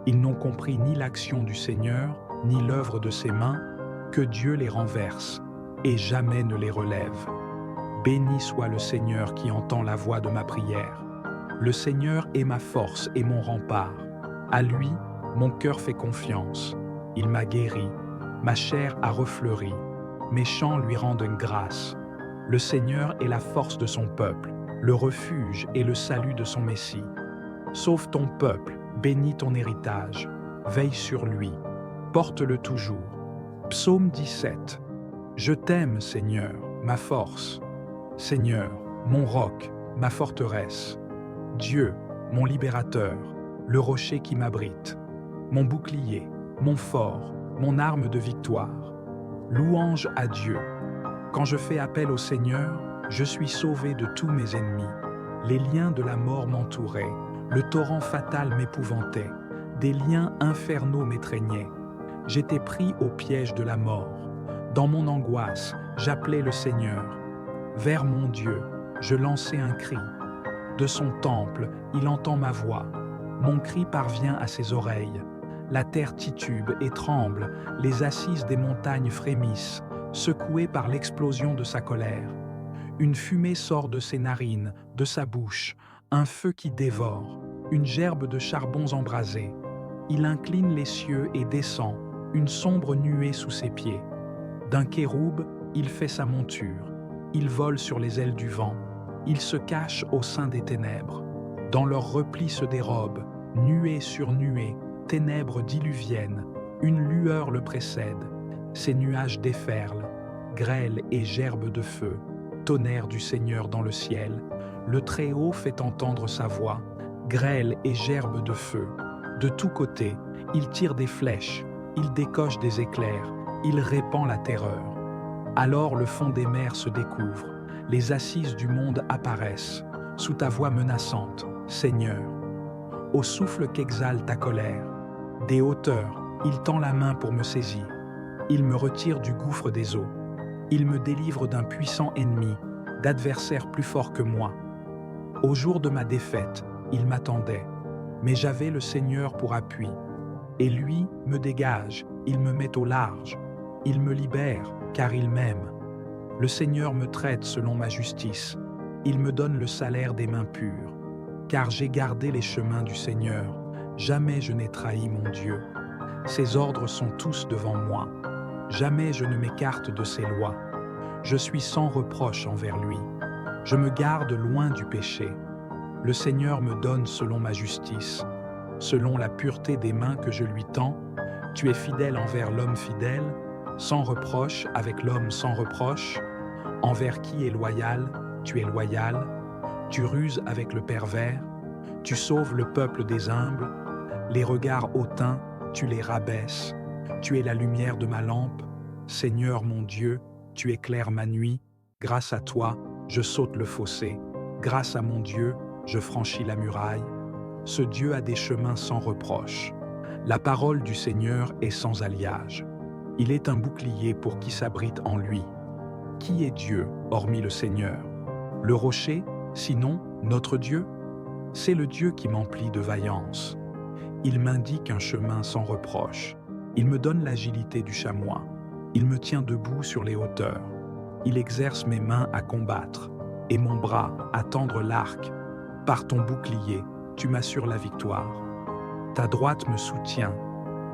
Ils n'ont compris ni l'action du Seigneur, ni l'œuvre de ses mains, que Dieu les renverse et jamais ne les relève. Béni soit le Seigneur qui entend la voix de ma prière. Le Seigneur est ma force et mon rempart. À lui, mon cœur fait confiance. Il m'a guéri, ma chair a refleuri. Mes chants lui rendent grâce. Le Seigneur est la force de son peuple, le refuge et le salut de son Messie. Sauve ton peuple, bénis ton héritage. Veille sur lui, porte-le toujours. Psaume 17. Je t'aime, Seigneur, ma force. Seigneur, mon roc, ma forteresse. Dieu, mon libérateur, le rocher qui m'abrite. Mon bouclier, mon fort, mon arme de victoire. Louange à Dieu. Quand je fais appel au Seigneur, je suis sauvé de tous mes ennemis. Les liens de la mort m'entouraient, le torrent fatal m'épouvantait, des liens infernaux m'étreignaient. J'étais pris au piège de la mort. Dans mon angoisse, j'appelais le Seigneur. Vers mon Dieu, je lançais un cri. De son temple, il entend ma voix. Mon cri parvient à ses oreilles. La terre titube et tremble, les assises des montagnes frémissent, secouées par l'explosion de sa colère. Une fumée sort de ses narines, de sa bouche, un feu qui dévore, une gerbe de charbons embrasés. Il incline les cieux et descend, une sombre nuée sous ses pieds. D'un kéroub, il fait sa monture. Il vole sur les ailes du vent. Il se cache au sein des ténèbres. Dans leurs replis se dérobent, nuée sur nuée, ténèbres diluviennes. Une lueur le précède. Ces nuages déferlent, grêle et gerbes de feu. tonnerre du Seigneur dans le ciel, le Très-Haut fait entendre sa voix, grêle et gerbe de feu. De tous côtés, il tire des flèches, il décoche des éclairs, il répand la terreur. Alors le fond des mers se découvre, les assises du monde apparaissent, sous ta voix menaçante, Seigneur. Au souffle qu'exhale ta colère, des hauteurs, il tend la main pour me saisir. Il me retire du gouffre des eaux. Il me délivre d'un puissant ennemi, d'adversaires plus forts que moi. Au jour de ma défaite, il m'attendait, mais j'avais le Seigneur pour appui. Et lui me dégage, il me met au large. Il me libère, car il m'aime. Le Seigneur me traite selon ma justice. Il me donne le salaire des mains pures. Car j'ai gardé les chemins du Seigneur. Jamais je n'ai trahi mon Dieu. Ses ordres sont tous devant moi. Jamais je ne m'écarte de ses lois. Je suis sans reproche envers lui. Je me garde loin du péché. Le Seigneur me donne selon ma justice. Selon la pureté des mains que je lui tends, tu es fidèle envers l'homme fidèle, sans reproche avec l'homme sans reproche. Envers qui est loyal, tu es loyal. Tu ruses avec le pervers. Tu sauves le peuple des humbles. Les regards hautains, tu les rabaisses. Tu es la lumière de ma lampe. Seigneur mon Dieu, tu éclaires ma nuit. Grâce à toi, je saute le fossé. Grâce à mon Dieu, je franchis la muraille. Ce Dieu a des chemins sans reproche. La parole du Seigneur est sans alliage. Il est un bouclier pour qui s'abrite en lui. Qui est Dieu, hormis le Seigneur? Le rocher, sinon notre Dieu? C'est le Dieu qui m'emplit de vaillance. Il m'indique un chemin sans reproche. Il me donne l'agilité du chamois. Il me tient debout sur les hauteurs. Il exerce mes mains à combattre et mon bras à tendre l'arc. Par ton bouclier, tu m'assures la victoire. Ta droite me soutient.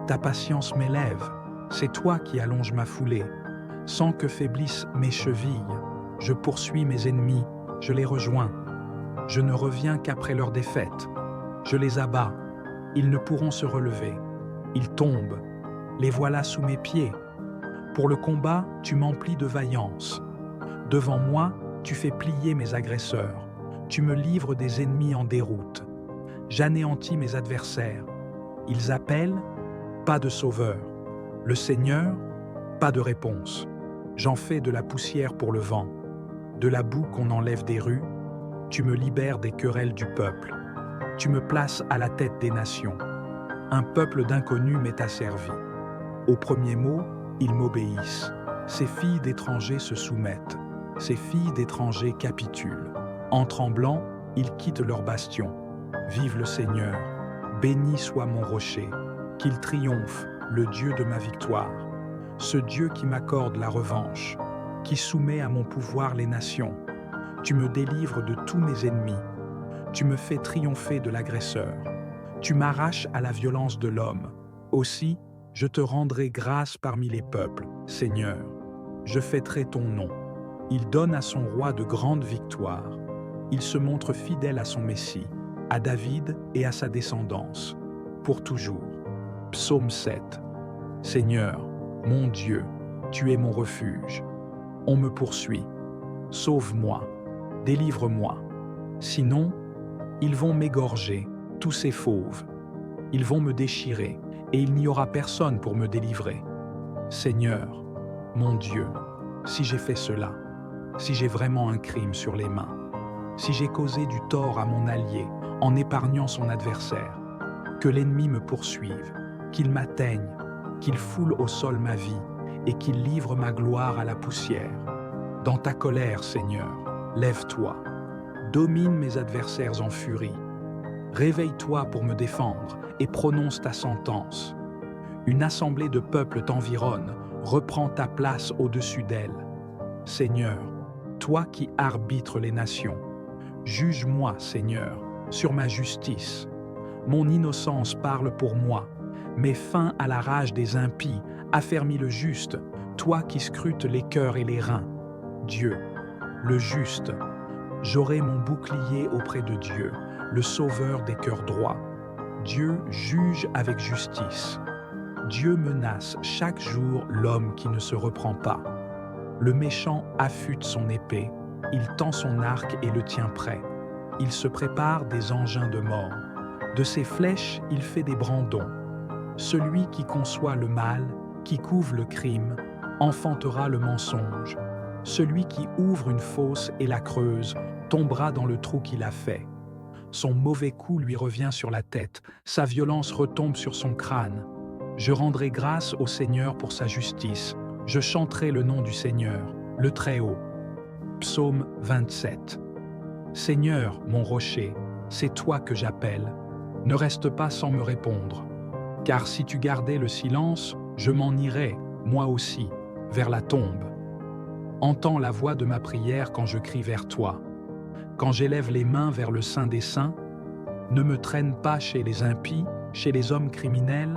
Ta patience m'élève. C'est toi qui allonges ma foulée. Sans que faiblissent mes chevilles, je poursuis mes ennemis, je les rejoins. Je ne reviens qu'après leur défaite. Je les abats. Ils ne pourront se relever. Ils tombent. Les voilà sous mes pieds. Pour le combat, tu m'emplis de vaillance. Devant moi, tu fais plier mes agresseurs. Tu me livres des ennemis en déroute. J'anéantis mes adversaires. Ils appellent, pas de sauveur. Le Seigneur, pas de réponse. J'en fais de la poussière pour le vent. De la boue qu'on enlève des rues, tu me libères des querelles du peuple. Tu me places à la tête des nations. Un peuple d'inconnus m'est asservi. Au premier mot, ils m'obéissent. Ces filles d'étrangers se soumettent. Ces filles d'étrangers capitulent. En tremblant, ils quittent leur bastion. Vive le Seigneur. Béni soit mon rocher. Qu'il triomphe, le Dieu de ma victoire. Ce Dieu qui m'accorde la revanche, qui soumet à mon pouvoir les nations. Tu me délivres de tous mes ennemis. Tu me fais triompher de l'agresseur. Tu m'arraches à la violence de l'homme. Aussi, je te rendrai grâce parmi les peuples, Seigneur. Je fêterai ton nom. Il donne à son roi de grandes victoires. Il se montre fidèle à son Messie, à David et à sa descendance, pour toujours. Psaume 7. Seigneur, mon Dieu, tu es mon refuge. On me poursuit. Sauve-moi, délivre-moi. Sinon, ils vont m'égorger, tous ces fauves. Ils vont me déchirer, et il n'y aura personne pour me délivrer. Seigneur, mon Dieu, si j'ai fait cela, si j'ai vraiment un crime sur les mains, si j'ai causé du tort à mon allié en épargnant son adversaire, que l'ennemi me poursuive, qu'il m'atteigne, qu'il foule au sol ma vie et qu'il livre ma gloire à la poussière. Dans ta colère, Seigneur, lève-toi, domine mes adversaires en furie. Réveille-toi pour me défendre et prononce ta sentence. Une assemblée de peuples t'environne, reprends ta place au-dessus d'elle. Seigneur, toi qui arbitres les nations, juge-moi, Seigneur, sur ma justice. Mon innocence parle pour moi. Mets fin à la rage des impies, affermis le juste, toi qui scrutes les cœurs et les reins. Dieu, le juste, j'aurai mon bouclier auprès de Dieu, le sauveur des cœurs droits. Dieu juge avec justice. Dieu menace chaque jour l'homme qui ne se reprend pas. Le méchant affûte son épée, il tend son arc et le tient prêt. Il se prépare des engins de mort. De ses flèches, il fait des brandons. Celui qui conçoit le mal, qui couve le crime, enfantera le mensonge. Celui qui ouvre une fosse et la creuse tombera dans le trou qu'il a fait. Son mauvais coup lui revient sur la tête, sa violence retombe sur son crâne. Je rendrai grâce au Seigneur pour sa justice. Je chanterai le nom du Seigneur, le Très-Haut. Psaume 27. Seigneur, mon rocher, c'est toi que j'appelle. Ne reste pas sans me répondre. Car si tu gardais le silence, je m'en irais, moi aussi, vers la tombe. Entends la voix de ma prière quand je crie vers toi. Quand j'élève les mains vers le Saint des Saints, ne me traîne pas chez les impies, chez les hommes criminels.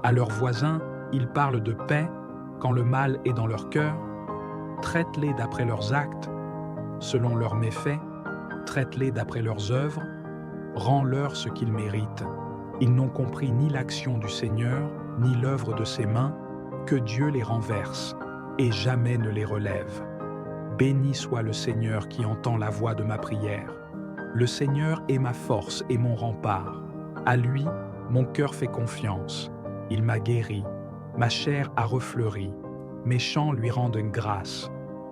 À leurs voisins, ils parlent de paix quand le mal est dans leur cœur. Traite-les d'après leurs actes, selon leurs méfaits. Traite-les d'après leurs œuvres. Rends-leur ce qu'ils méritent. Ils n'ont compris ni l'action du Seigneur, ni l'œuvre de ses mains, que Dieu les renverse et jamais ne les relève. Béni soit le Seigneur qui entend la voix de ma prière. Le Seigneur est ma force et mon rempart. À lui, mon cœur fait confiance. Il m'a guéri, ma chair a refleuri. Mes chants lui rendent une grâce.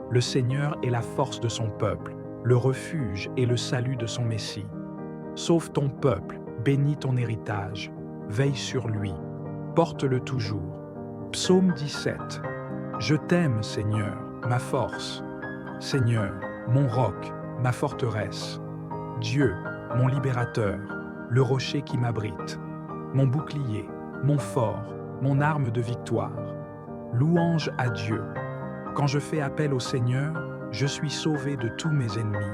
Le Seigneur est la force de son peuple, le refuge et le salut de son Messie. Sauve ton peuple, bénis ton héritage, veille sur lui, porte-le toujours. Psaume 17. Je t'aime, Seigneur, ma force. Seigneur, mon roc, ma forteresse. Dieu, mon libérateur, le rocher qui m'abrite. Mon bouclier, mon fort, mon arme de victoire. Louange à Dieu. Quand je fais appel au Seigneur, je suis sauvé de tous mes ennemis.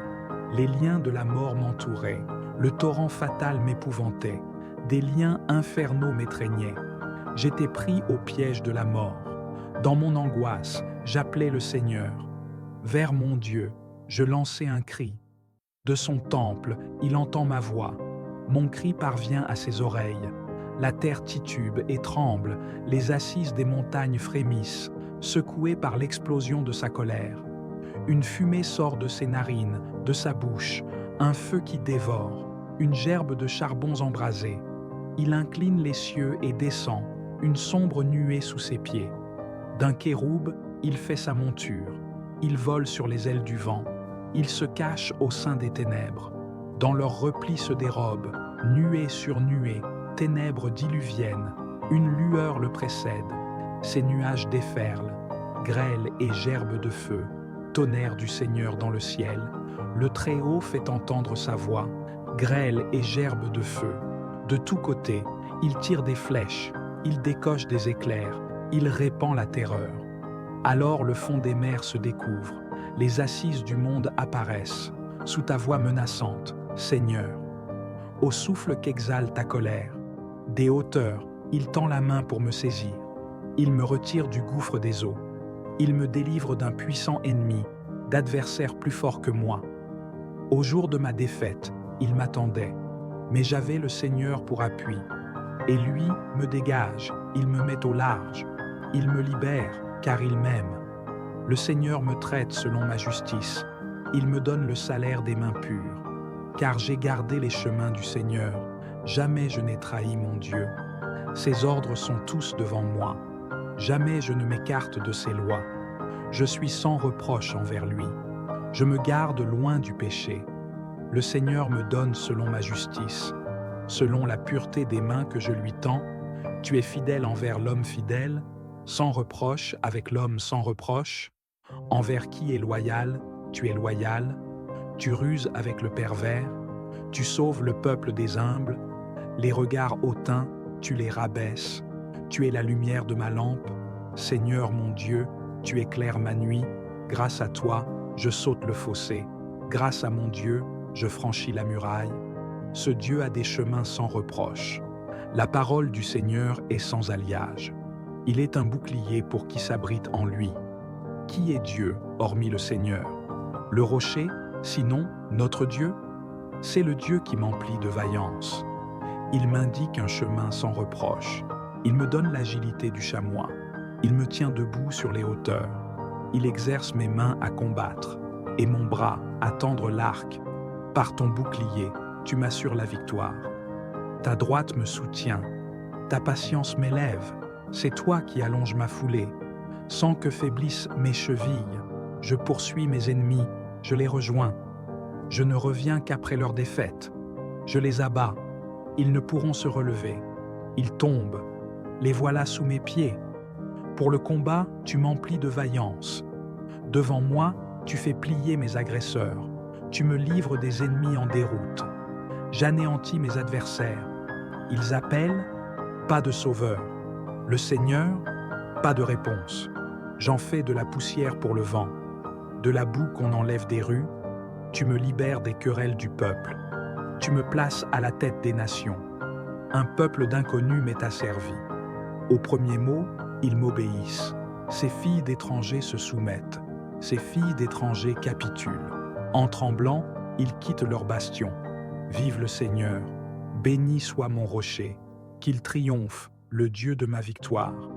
Les liens de la mort m'entouraient, le torrent fatal m'épouvantait, des liens infernaux m'étreignaient. J'étais pris au piège de la mort. Dans mon angoisse, j'appelais le Seigneur. Vers mon Dieu, je lançais un cri. De son temple, il entend ma voix. Mon cri parvient à ses oreilles. La terre titube et tremble, les assises des montagnes frémissent, secouées par l'explosion de sa colère. Une fumée sort de ses narines, de sa bouche, un feu qui dévore, une gerbe de charbons embrasés. Il incline les cieux et descend, une sombre nuée sous ses pieds. D'un kéroub, il fait sa monture. Il vole sur les ailes du vent. Il se cache au sein des ténèbres. Dans leurs replis se dérobent, nuée sur nuée, ténèbres diluviennes. Une lueur le précède. Ses nuages déferlent, grêle et gerbes de feu. Tonnerre du Seigneur dans le ciel. Le Très-Haut fait entendre sa voix, grêle et gerbes de feu. De tous côtés, il tire des flèches, il décoche des éclairs, il répand la terreur. Alors le fond des mers se découvre, les assises du monde apparaissent, sous ta voix menaçante, Seigneur. Au souffle qu'exhale ta colère, des hauteurs, il tend la main pour me saisir. Il me retire du gouffre des eaux. Il me délivre d'un puissant ennemi, d'adversaires plus forts que moi. Au jour de ma défaite, il m'attendait, mais j'avais le Seigneur pour appui. Et lui me dégage, il me met au large, il me libère, car il m'aime. Le Seigneur me traite selon ma justice, il me donne le salaire des mains pures. Car j'ai gardé les chemins du Seigneur, jamais je n'ai trahi mon Dieu. Ses ordres sont tous devant moi, jamais je ne m'écarte de ses lois. Je suis sans reproche envers lui, je me garde loin du péché. Le Seigneur me donne selon ma justice, selon la pureté des mains que je lui tends. Tu es fidèle envers l'homme fidèle, sans reproche avec l'homme sans reproche. Envers qui est loyal, tu es loyal. Tu ruses avec le pervers, tu sauves le peuple des humbles. Les regards hautains, tu les rabaisses. Tu es la lumière de ma lampe. Seigneur mon Dieu, tu éclaires ma nuit. Grâce à toi, je saute le fossé. Grâce à mon Dieu, je franchis la muraille. Ce Dieu a des chemins sans reproche. La parole du Seigneur est sans alliage. Il est un bouclier pour qui s'abrite en lui. Qui est Dieu, hormis le Seigneur? Le rocher, sinon notre Dieu? C'est le Dieu qui m'emplit de vaillance. Il m'indique un chemin sans reproche. Il me donne l'agilité du chamois. Il me tient debout sur les hauteurs. Il exerce mes mains à combattre. et mon bras à tendre l'arc. Par ton bouclier, tu m'assures la victoire. Ta droite me soutient, ta patience m'élève. C'est toi qui allonges ma foulée. Sans que faiblissent mes chevilles, je poursuis mes ennemis, je les rejoins. Je ne reviens qu'après leur défaite. Je les abats, ils ne pourront se relever. Ils tombent, les voilà sous mes pieds. Pour le combat, tu m'emplis de vaillance. Devant moi, tu fais plier mes agresseurs. Tu me livres des ennemis en déroute. J'anéantis mes adversaires. Ils appellent, pas de sauveur. Le Seigneur, pas de réponse. J'en fais de la poussière pour le vent. De la boue qu'on enlève des rues, tu me libères des querelles du peuple. Tu me places à la tête des nations. Un peuple d'inconnus m'est asservi. Au premier mot, ils m'obéissent. Ces filles d'étrangers se soumettent. Ces filles d'étrangers capitulent. En tremblant, ils quittent leur bastion. Vive le Seigneur, béni soit mon rocher. Qu'il triomphe, le Dieu de ma victoire.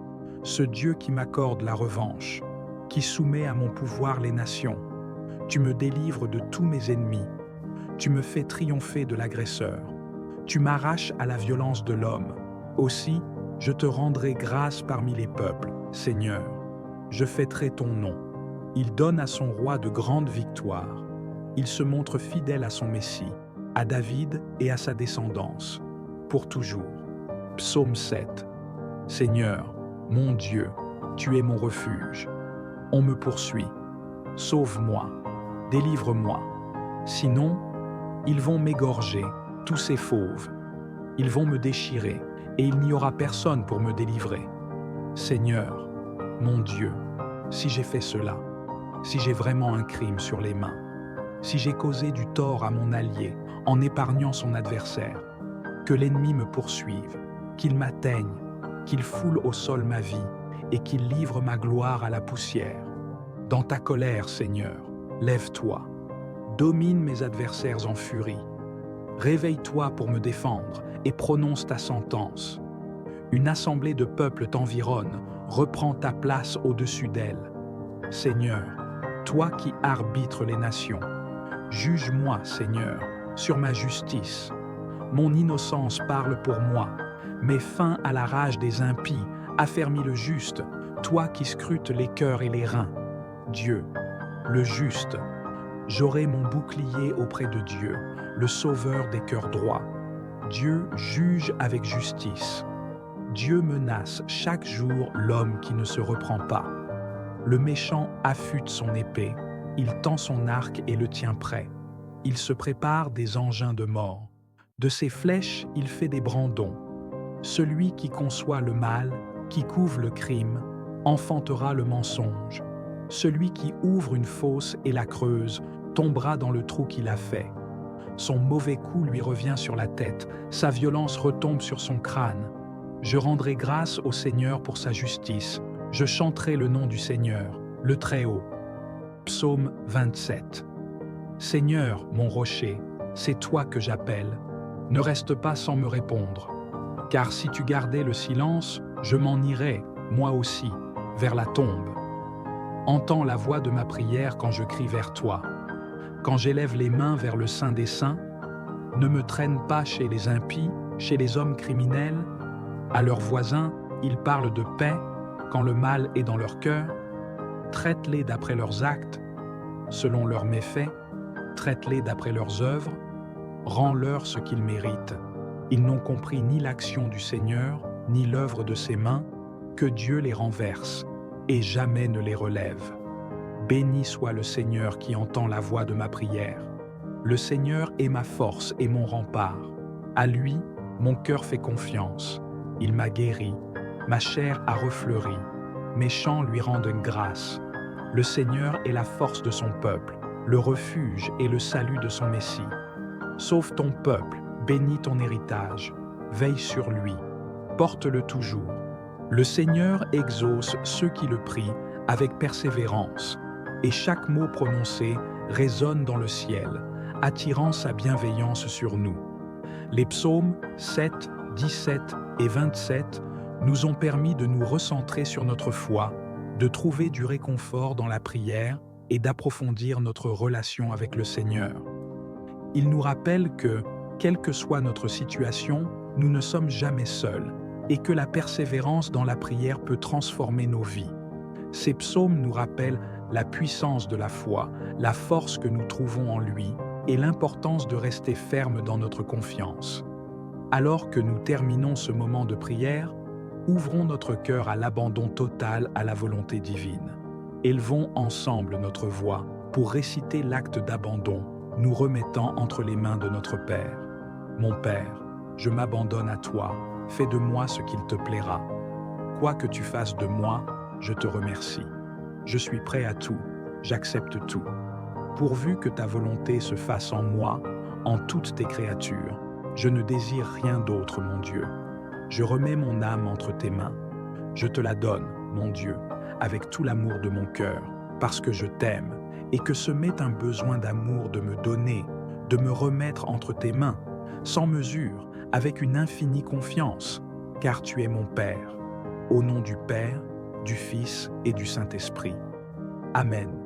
Ce Dieu qui m'accorde la revanche, qui soumet à mon pouvoir les nations. Tu me délivres de tous mes ennemis. Tu me fais triompher de l'agresseur. Tu m'arraches à la violence de l'homme. Aussi, je te rendrai grâce parmi les peuples, Seigneur. Je fêterai ton nom. Il donne à son roi de grandes victoires. Il se montre fidèle à son Messie, à David et à sa descendance, pour toujours. Psaume 7. Seigneur, mon Dieu, tu es mon refuge. On me poursuit. Sauve-moi, délivre-moi. Sinon, ils vont m'égorger, tous ces fauves. Ils vont me déchirer, et il n'y aura personne pour me délivrer. Seigneur, mon Dieu, si j'ai fait cela, si j'ai vraiment un crime sur les mains, si j'ai causé du tort à mon allié en épargnant son adversaire, que l'ennemi me poursuive, qu'il m'atteigne, qu'il foule au sol ma vie et qu'il livre ma gloire à la poussière. Dans ta colère, Seigneur, lève-toi, domine mes adversaires en furie. Réveille-toi pour me défendre et prononce ta sentence. Une assemblée de peuples t'environne, reprends ta place au-dessus d'elle. Seigneur, toi qui arbitres les nations, juge-moi, Seigneur, sur ma justice. Mon innocence parle pour moi. Mets fin à la rage des impies, affermis le juste, toi qui scrutes les cœurs et les reins. Dieu, le juste, j'aurai mon bouclier auprès de Dieu, le sauveur des cœurs droits. Dieu juge avec justice. Dieu menace chaque jour l'homme qui ne se reprend pas. Le méchant affûte son épée, il tend son arc et le tient prêt. Il se prépare des engins de mort. De ses flèches, il fait des brandons. Celui qui conçoit le mal, qui couve le crime, enfantera le mensonge. Celui qui ouvre une fosse et la creuse tombera dans le trou qu'il a fait. Son mauvais coup lui revient sur la tête, sa violence retombe sur son crâne. Je rendrai grâce au Seigneur pour sa justice. Je chanterai le nom du Seigneur, le Très-Haut. Psaume 27. Seigneur, mon rocher, c'est toi que j'appelle. Ne reste pas sans me répondre. Car si tu gardais le silence, je m'en irais, moi aussi, vers la tombe. Entends la voix de ma prière quand je crie vers toi. Quand j'élève les mains vers le Saint des Saints, ne me traîne pas chez les impies, chez les hommes criminels. À leurs voisins, ils parlent de paix quand le mal est dans leur cœur. Traite-les d'après leurs actes, selon leurs méfaits. Traite-les d'après leurs œuvres. Rends-leur ce qu'ils méritent. Ils n'ont compris ni l'action du Seigneur, ni l'œuvre de ses mains, que Dieu les renverse et jamais ne les relève. Béni soit le Seigneur qui entend la voix de ma prière. Le Seigneur est ma force et mon rempart. À lui, mon cœur fait confiance. Il m'a guéri, ma chair a refleuri. Mes chants lui rendent grâce. Le Seigneur est la force de son peuple, le refuge et le salut de son Messie. Sauve ton peuple, bénis ton héritage, veille sur lui, porte-le toujours. Le Seigneur exauce ceux qui le prient avec persévérance, et chaque mot prononcé résonne dans le ciel, attirant sa bienveillance sur nous. Les psaumes 7, 17 et 27 nous ont permis de nous recentrer sur notre foi, de trouver du réconfort dans la prière et d'approfondir notre relation avec le Seigneur. Il nous rappelle que, quelle que soit notre situation, nous ne sommes jamais seuls et que la persévérance dans la prière peut transformer nos vies. Ces psaumes nous rappellent la puissance de la foi, la force que nous trouvons en lui et l'importance de rester ferme dans notre confiance. Alors que nous terminons ce moment de prière, ouvrons notre cœur à l'abandon total à la volonté divine. Élevons ensemble notre voix pour réciter l'acte d'abandon, nous remettant entre les mains de notre Père. Mon Père, je m'abandonne à toi, fais de moi ce qu'il te plaira. Quoi que tu fasses de moi, je te remercie. Je suis prêt à tout, j'accepte tout. Pourvu que ta volonté se fasse en moi, en toutes tes créatures, je ne désire rien d'autre, mon Dieu. Je remets mon âme entre tes mains. Je te la donne, mon Dieu, avec tout l'amour de mon cœur, parce que je t'aime, et que ce m'est un besoin d'amour de me donner, de me remettre entre tes mains, sans mesure, avec une infinie confiance, car tu es mon Père. Au nom du Père, du Fils et du Saint-Esprit. Amen.